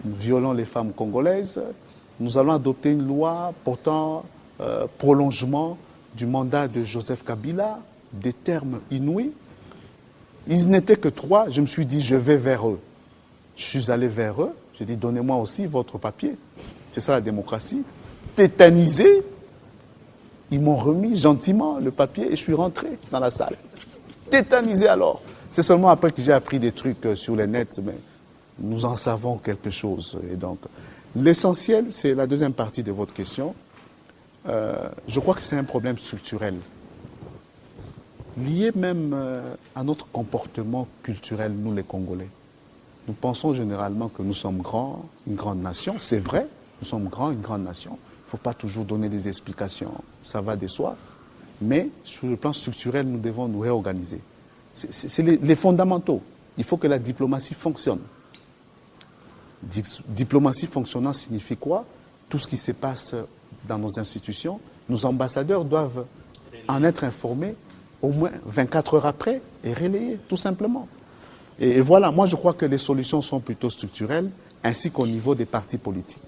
nous violons les femmes congolaises, nous allons adopter une loi portant prolongement du mandat de Joseph Kabila, des termes inouïs. Ils n'étaient que 3, je me suis dit, je vais vers eux. Je suis allé vers eux, j'ai dit, donnez-moi aussi votre papier. C'est ça la démocratie. Tétanisé, ils m'ont remis gentiment le papier et je suis rentré dans la salle. Tétanisé alors. C'est seulement après que j'ai appris des trucs sur les nets, mais nous en savons quelque chose. Et donc, l'essentiel, c'est la deuxième partie de votre question. Je crois que c'est un problème structurel, lié même à notre comportement culturel, nous les Congolais. Nous pensons généralement que nous sommes grands, une grande nation. C'est vrai, nous sommes grands, une grande nation. Il ne faut pas toujours donner des explications, ça va de soi. Mais sur le plan structurel, nous devons nous réorganiser. C'est les fondamentaux. Il faut que la diplomatie fonctionne. Diplomatie fonctionnant signifie quoi? Tout ce qui se passe dans nos institutions, nos ambassadeurs doivent en être informés au moins 24 heures après et relayer, tout simplement. Et voilà, moi je crois que les solutions sont plutôt structurelles, ainsi qu'au niveau des partis politiques.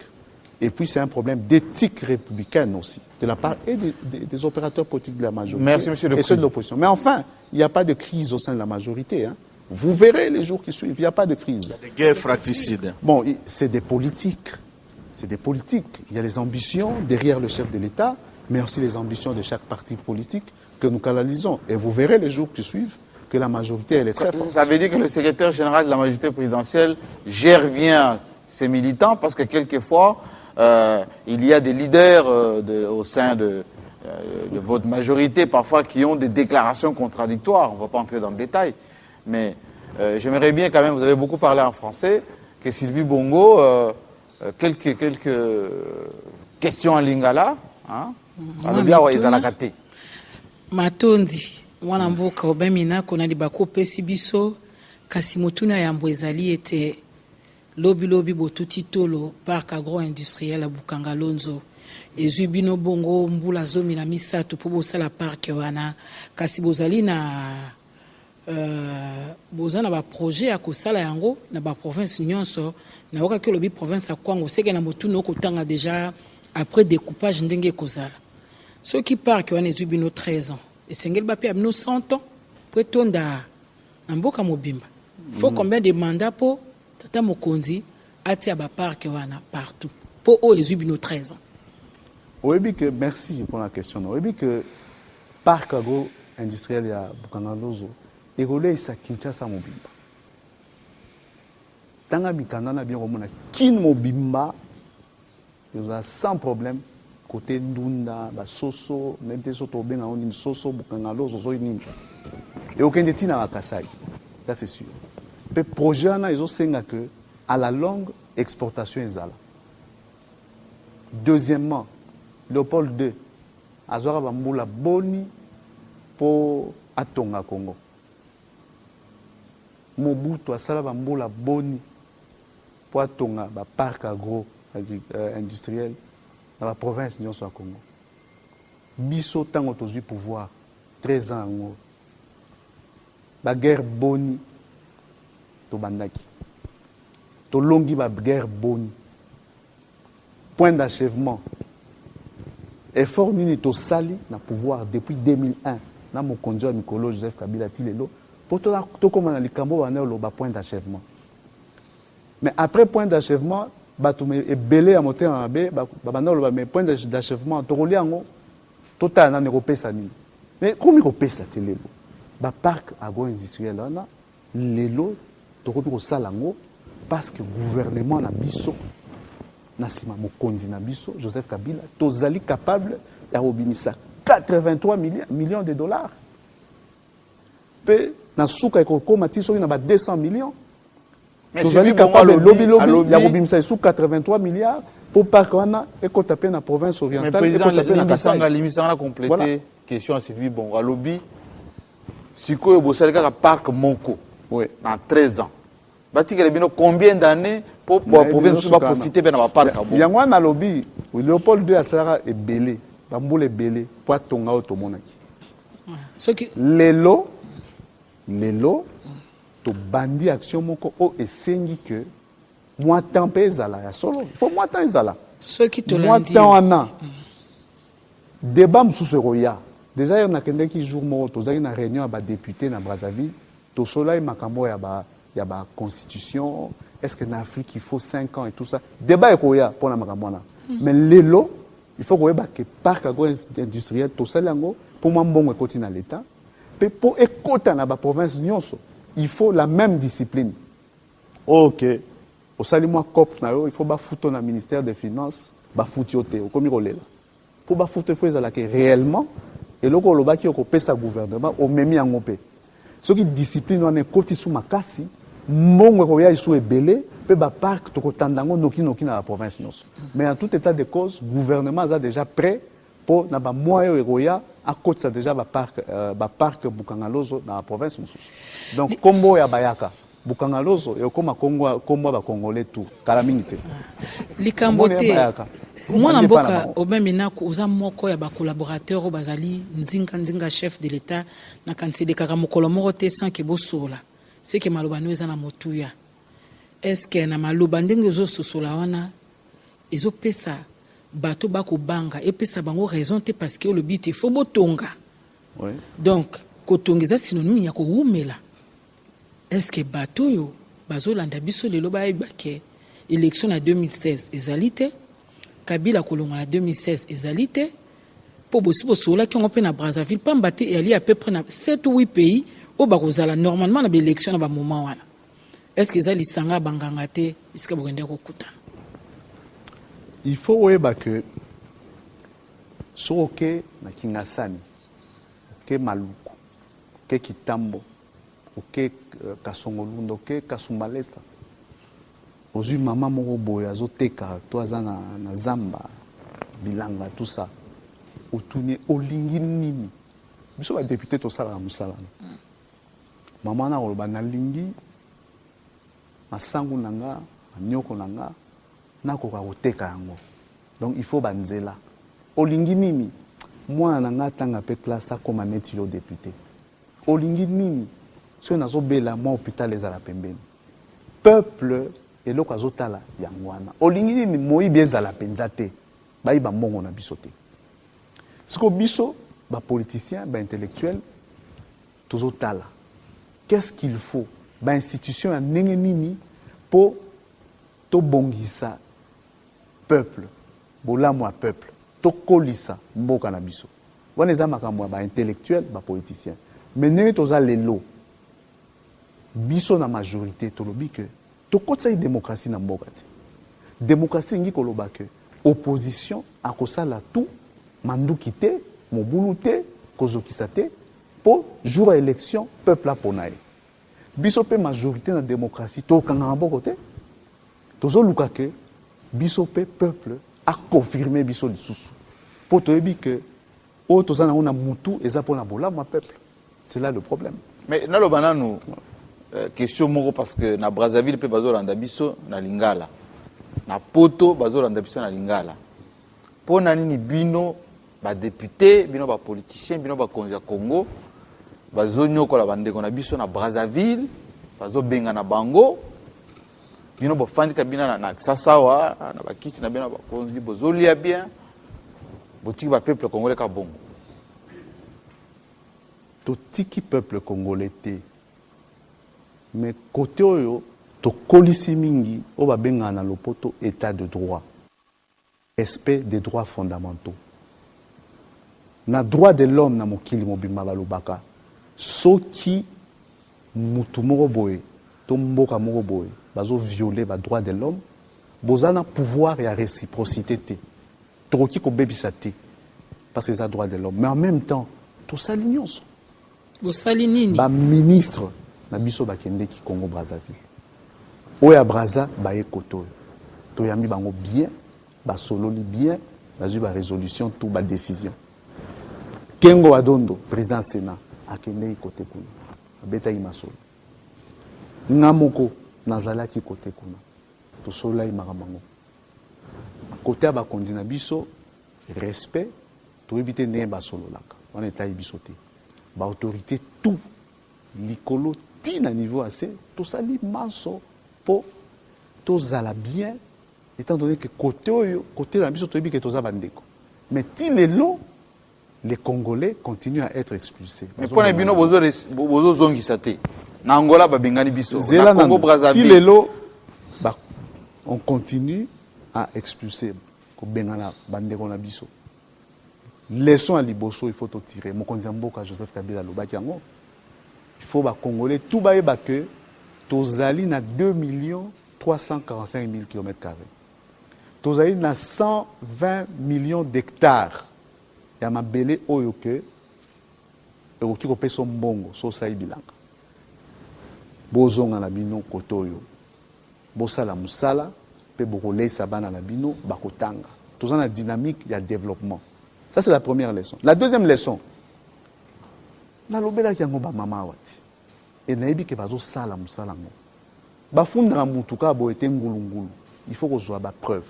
Et puis c'est un problème d'éthique républicaine aussi, de la part et des opérateurs politiques de la majorité. Merci, monsieur le et ceux de l'opposition. Mais enfin, il n'y a pas de crise au sein de la majorité. Hein. Vous verrez les jours qui suivent, il n'y a pas de crise. Des guerres fratricides. Bon, c'est des politiques. C'est des politiques. Il y a les ambitions derrière le chef de l'État, mais aussi les ambitions de chaque parti politique que nous canalisons. Et vous verrez les jours qui suivent que la majorité, elle est très forte. Ça veut dire que le secrétaire général de la majorité présidentielle gère bien ses militants parce que quelquefois, il y a des leaders au sein de votre majorité parfois qui ont des déclarations contradictoires. On ne va pas entrer dans le détail. Mais j'aimerais bien quand même, vous avez beaucoup parlé en français, que Sylvie Bongo, quelques questions en lingala, hein, matondi mwana mboka obemina kona libako pesi biso kasi motuna ya mbo ezali ete lobi botuti tolo parc agro-industriel à Bukangalonzo ezwi bino bongo mbula zomi na misato po bosala parc wana kasi bozali na bozana ba projet ya kosala yango na ba province nyonso na oka ke lobi province ya Kwango seke na motuna okotanga déjà après découpage ndenge kozala ceux qui parc wana ezwi bino 13 ans et sengel ba pe abino 100 ans pretonda na mboka mobimba faut combien de mandats po tata mokonzi atia ba parc wana partout po o ezwi bino 13 ans. Oui, que merci pour la question. Oui, que parc agro-industriel ya Bukangalonzo évolué sa Kinshasa mobimba. Tanga mikanda na bien komona kin mobimba yoza sans problème côté ndunda ba soso même des autres benga on soso Bukangalonzo zo nini. Et aucun de tina Kasai. Ça c'est sûr. Le projet na ils ont senga que à la longue exportation ezala. Deuxièmement, Léopold II azwaka bambula boni po atonga Congo. Mobutu asala bambula boni po atonga ba parc agro industriel dans la province nyonso ya Congo. biso tango tozwi pouvoir 13 ans yango baguerre boni tobandaki tolongi baguerre boni point d'achèvement effort nini tosali na pouvoir depuis 2001 na mokonzi ya mikolo Joseph Kabila ti lelo po tokóma na likambo wana oloba point d'achèvement mais après point d'achèvement bato ebele ya motema mabe babanda oloba mais point d'achèvement tokoli yango totala nani kopesa nini mais komi kopesa te lelo baparc agro-industriel wana lelo tokoki kosala yango parce que gouvernement na biso na nsima mokonzi na biso Joseph Kabila tozali capable ya kobimisa 83 millions de dollars pe na suka ekokóma ti soki na ba 200 millions tozali capable lobi ya kobimisa sous 83 milliards pour parc wana ekota pe na province orientale ekota pe na Kasai limisanga compléter question à Sylvie Bongo lobby sikoyo bosali kaka parc moko dans 13 ans batikele bino combien d'années pour la province va profiter de la parc il y a un lobby Léopold II asalaka ebele bambula ebele po atonga oyo tomonaki lelo tobandi action moko oyo esengi ke mwa temps mpe ezala ya solo il faut mwa temps ezala mwa temps wana débat mosusu ekoya déjà yo nakendeki jour moko tozalaki na réunion ya badéputé na Brazzaville tosolai makambo ya ba constitution est-ce que en Afrique il faut 5 ans et tout ça débat ekoya pour na makambo wana mais lelo il faut koyeba ke parc agro-industriel tosali yango pour mwa mbongo ekoti na l'état pe po ekota na ba province nyonso il faut la même discipline ok osali mwa cop na yo il faut bafuto na ministère des finances bafuti yo te okomi kolela po bafuto il faut ezala ke réellement eloko olobaki okopesa gouvernement omemi yango mpe soki discipline wana ekoti su makasi mbongo ekoya isu ebele mpe baparc tokotanda yango noki na la province nyonso mais en tout état de cause gouvernement aza déjà prêt mpo na bamoya oyo ekoya akotisa déjà baparc bukangalozo na la province mosusu donc kombo ya bayaka bukangalozo ekoma kombo ya bakongolais tout kala mingi te likambo te mwana mboka obembi nako oza moko ya bakolaborateur oyo bazali nzinga chef de l'état na kanisi elekaka mokolo moko te sans ke bosola seke maloba no eza na motuya eske na maloba ndenge ozososola wana ezopesa bato bakobanga epesa bango raison te parce que olobi te fo botonga donc kotonga eza synonyme ya kowumela eske bato oyo bazolanda biso lelo bayebake élection na 2016 ezali te Kabila kolonga na 2016 ezali te po bosi bosola ki on pe na Brazzaville pamba te ali à peu près na 7 ou 8 pays au bakozala normalement na élection na ba moment wana est-ce que ezali sanga banganga te iska bokende kokuta il faut oyeba que soke na Kingasani ke Maluku ke Kitambo ke Kasongolundo ke Kasumbalesa ozwi mama moko boye azoteka to aza na zamba bilanga tout ça otuni olingi nini biso badéputé tosalaka mosala mama na koloba nalingi masangu na nga manyoko na nga nakoka koteka yango donc il faut banzela olingi nini mwana na nga atanga mpe classe akoma neti yo député olingi nini soki nazobela mwa hôpital ezala pembeni peuple eloko azotala yango wana olingi nini moyibi ezala mpenza te bayiba mbongo na biso te siko biso bapoliticien baintellectuel tozotala qu'est-ce qu'il faut bainstitution ya ndenge nini mpo tobongisa peuple bolamu ya peuple tokolisa mboka na biso wana eza makambo ya baintellectuel bapoliticien mais ndenge toza lelo biso na majorité tolobi ke tokotisa démocratie na mboka te démocratie ngi koloba ke opposition akosala tout manduki te mobulu te kozokisa te po jour ya élection peuple apona ye biso pe majorité na démocratie tokanga na mboko te tozoluka ke biso pe peuple akonfirme biso lisusu po toyebi ke oyo toza nango na mutu eza mpona bolamu ya peuple c'est là le problème mais naloba nanu question moko parce que na Brazzaville pe bazolanda biso na Lingala na Poto bazolanda biso na Lingala pona nini bino député, bino ba politicien, bino ba konzi ya Congo, bazo nyokola bandeko na biso na Brazzaville, bazo benga na bango, bino ba fandi kabina na sasawa, na bakiti na bino ba konzi bozo lia bien, botiki ba peuple congolais ka bongo. Totiki peuple congolais te. Mais côté oyo, to kolisi mingi, o ba benga na lopoto état de droit. Respect des droits fondamentaux. Na droit de l'homme na mokili mobimba balobaka. Soki mutu moko boye, to mboka moko boye, bazo violer ba droit de l'homme, bozana pouvoir ya réciprocité te. Toki ko bebisa te. Parce que c'est droit de l'homme. Mais en même temps, tout ça l'union. Ba ministre na biso bakende ki Congo Brazzaville. Oya Brazza ba ekoto. To yami bango bien, ba sololi bien, bazu ba résolution tout ba décision. Kengo Adondo, président Sénat, akende côté kuna. Beta imasolo. Ngamoko nazala ki côté kuna. To sola imaramango. Côté ba kondina biso respect, to éviter ne ba sololaka. On est taille bisoté. Ba autorité tout likolo ti na niveau assez tout ça li manso po to zala bien étant donné que côté na biso to bi que to za bandeko mais ti lelo les Congolais continuent à être expulsés. Mais pour les bino bozo zongisa te na Angola ba bengani biso na Congo Brazzaville ti lelo ba on continue à expulser ko bengana bandeko na biso. Leçon à Liboso, il faut tout tirer. Mokonzi Mboka Joseph Kabila lobaki yango. Il faut ba Congolais tout ba yeba que tozali na 2 345 000 km². Tozali na 120 millions d'hectares. Ya mabele oyo que ekoki kopesa mbongo so sai bilanga. Bozonga na bino kotoyo. Bosala musala pe bokolesa bana na bino bakotanga. Tozana dynamique ya développement. Ça, c'est la première leçon. La deuxième leçon, na lobela ki yango ba mama wati. Et nayebi ke bazo sala musala ngo. Ba funda mutuka bo ete ngulungulu. Il faut ko zwa ba preuve.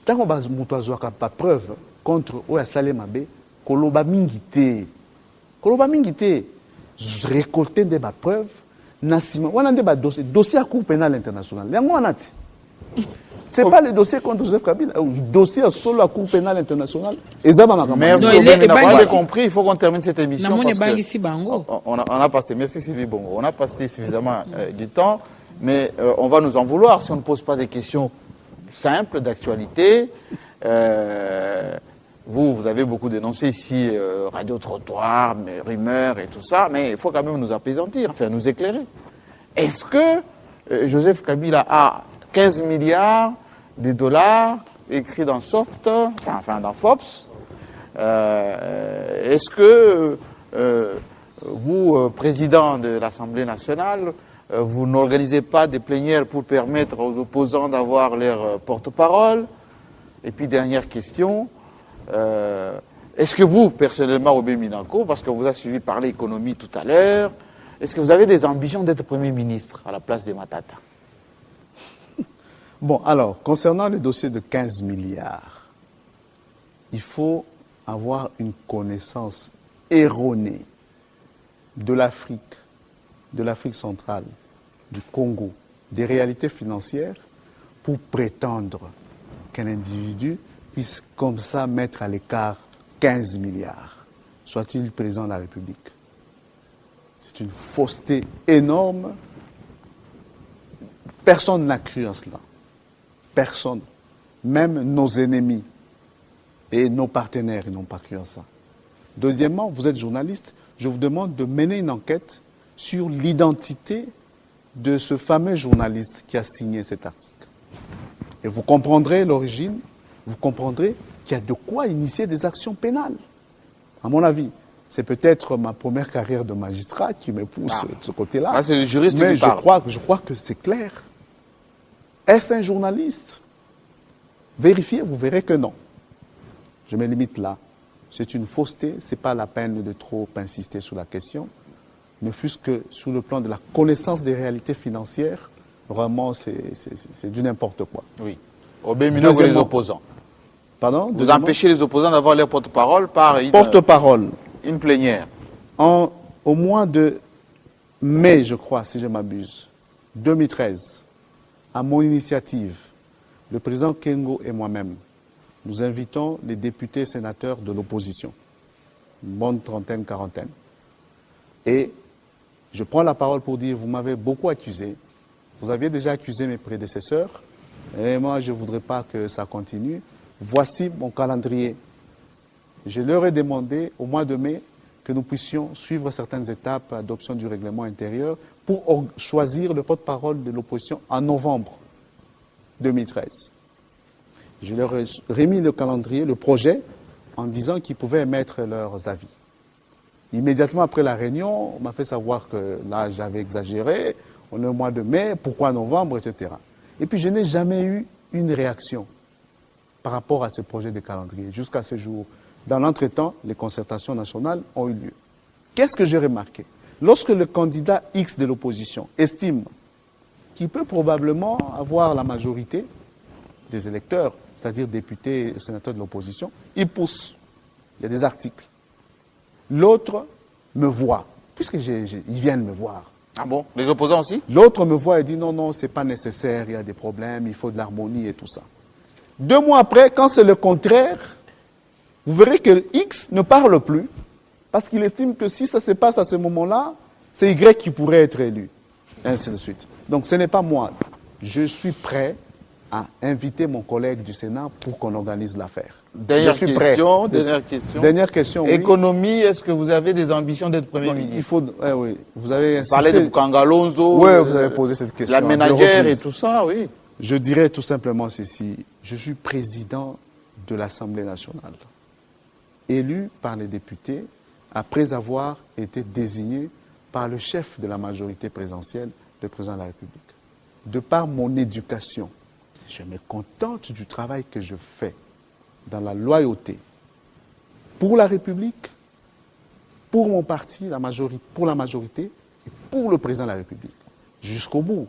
Tango ba mutu azwa ka ba preuve contre oya sale mabe, koloba mingi te. Koloba mingi te. Récolter des ba preuve na sima. Wana nde ba dossier à Cour pénale internationale. Yango wanati. C'est pas le dossier contre Joseph Kabila, le dossier solo à la Cour pénale internationale. Merci, vous avez compris, il faut qu'on termine cette émission. Parce que on a passé, merci Sylvie Bongo, on a passé suffisamment du temps, mais on va nous en vouloir si on ne pose pas des questions simples d'actualité. Vous avez beaucoup dénoncé ici radio-trottoir, rumeurs et tout ça, mais il faut quand même nous apaisantir, enfin nous éclairer. Est-ce que Joseph Kabila a 15 milliards de dollars écrits dans Soft, enfin dans Forbes. Est-ce que vous, président de l'Assemblée nationale, vous n'organisez pas des plénières pour permettre aux opposants d'avoir leur porte-parole? Et puis, dernière question, est-ce que vous, personnellement, Obé Minako, parce que vous avez suivi parler économie tout à l'heure, est-ce que vous avez des ambitions d'être Premier ministre à la place de Matata? Bon, alors, concernant le dossier de 15 milliards, il faut avoir une connaissance erronée de l'Afrique centrale, du Congo, des réalités financières pour prétendre qu'un individu puisse comme ça mettre à l'écart 15 milliards, soit-il président de la République. C'est une fausseté énorme. Personne n'a cru en cela. Personne, même nos ennemis et nos partenaires, n'ont pas cru en ça. Deuxièmement, vous êtes journaliste, je vous demande de mener une enquête sur l'identité de ce fameux journaliste qui a signé cet article. Et vous comprendrez l'origine, vous comprendrez qu'il y a de quoi initier des actions pénales. À mon avis, c'est peut-être ma première carrière de magistrat qui me pousse de ce côté-là. Ah, c'est le juriste mais qui parle. je crois que c'est clair. Est-ce un journaliste? Vérifiez, vous verrez que non. Je me limite là. C'est une fausseté, ce n'est pas la peine de trop insister sur la question. Ne fût-ce que sur le plan de la connaissance des réalités financières, vraiment, c'est du n'importe quoi. Oui. Obé Minako, les opposants. Pardon? Vous empêchez les opposants d'avoir leur porte-parole par Porte-parole. une plénière. Au mois de mai, je crois, si je m'abuse, 2013, à mon initiative, le président Kengo et moi-même, nous invitons les députés et sénateurs de l'opposition, une bonne trentaine, quarantaine. Et je prends la parole pour dire, vous m'avez beaucoup accusé, vous aviez déjà accusé mes prédécesseurs, et moi je ne voudrais pas que ça continue. Voici mon calendrier. Je leur ai demandé au mois de mai que nous puissions suivre certaines étapes d'adoption du règlement intérieur pour choisir le porte-parole de l'opposition en novembre 2013. Je leur ai remis le calendrier, le projet, en disant qu'ils pouvaient émettre leurs avis. Immédiatement après la réunion, on m'a fait savoir que là, j'avais exagéré, on est au mois de mai, pourquoi novembre, etc. Et puis, je n'ai jamais eu une réaction par rapport à ce projet de calendrier, jusqu'à ce jour. Dans l'entretemps, les concertations nationales ont eu lieu. Qu'est-ce que j'ai remarqué? Lorsque le candidat X de l'opposition estime qu'il peut probablement avoir la majorité des électeurs, c'est-à-dire députés et sénateurs de l'opposition, il pousse. Il y a des articles. L'autre me voit, puisqu'ils viennent me voir. Ah bon? Les opposants aussi? L'autre me voit et dit non, non, c'est pas nécessaire, il y a des problèmes, il faut de l'harmonie et tout ça. 2 mois après, quand c'est le contraire, vous verrez que X ne parle plus, parce qu'il estime que si ça se passe à ce moment-là, c'est Y qui pourrait être élu, et ainsi de suite. Donc ce n'est pas moi. Je suis prêt à inviter mon collègue du Sénat pour qu'on organise l'affaire. Dernière question. Dernière question, oui. Économie, est-ce que vous avez des ambitions d'être Premier ministre? Il faut, oui, vous avez insisté. Parler de Bukangalonzo, oui, vous avez posé cette question. La ménagère et tout ça, oui. Je dirais tout simplement ceci. Je suis président de l'Assemblée nationale, élu par les députés après avoir été désigné par le chef de la majorité présidentielle, le président de la République. De par mon éducation, je me contente du travail que je fais dans la loyauté pour la République, pour mon parti, pour la majorité, et pour le président de la République. Jusqu'au bout.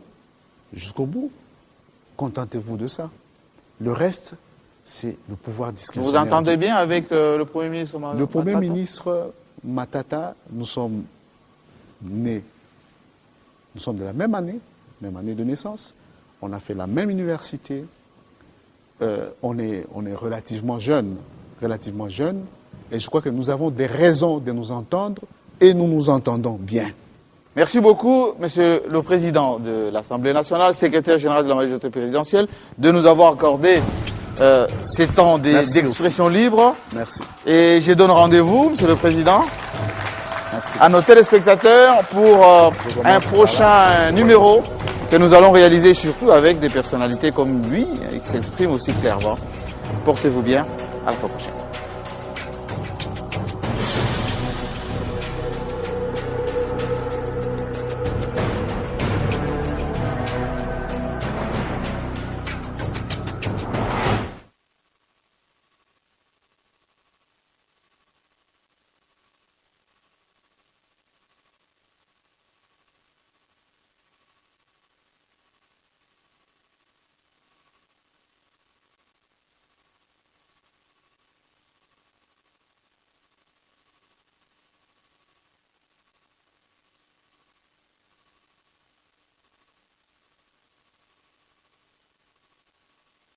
Jusqu'au bout. Contentez-vous de ça. Le reste, c'est le pouvoir discrétionnaire. Vous entendez bien avec le Premier ministre Matata? Le Premier ministre Matata, nous sommes nés, nous sommes de la même année de naissance, on a fait la même université, on est relativement jeunes, et je crois que nous avons des raisons de nous entendre, et nous nous entendons bien. Merci beaucoup, Monsieur le Président de l'Assemblée nationale, secrétaire général de la majorité présidentielle, de nous avoir accordé ces temps d'expression libre. Merci. Et je donne rendez-vous, Monsieur le Président, merci, à nos téléspectateurs pour un prochain numéro que nous allons réaliser surtout avec des personnalités comme lui, qui s'expriment aussi clairement. Portez-vous bien, à la fois prochaine.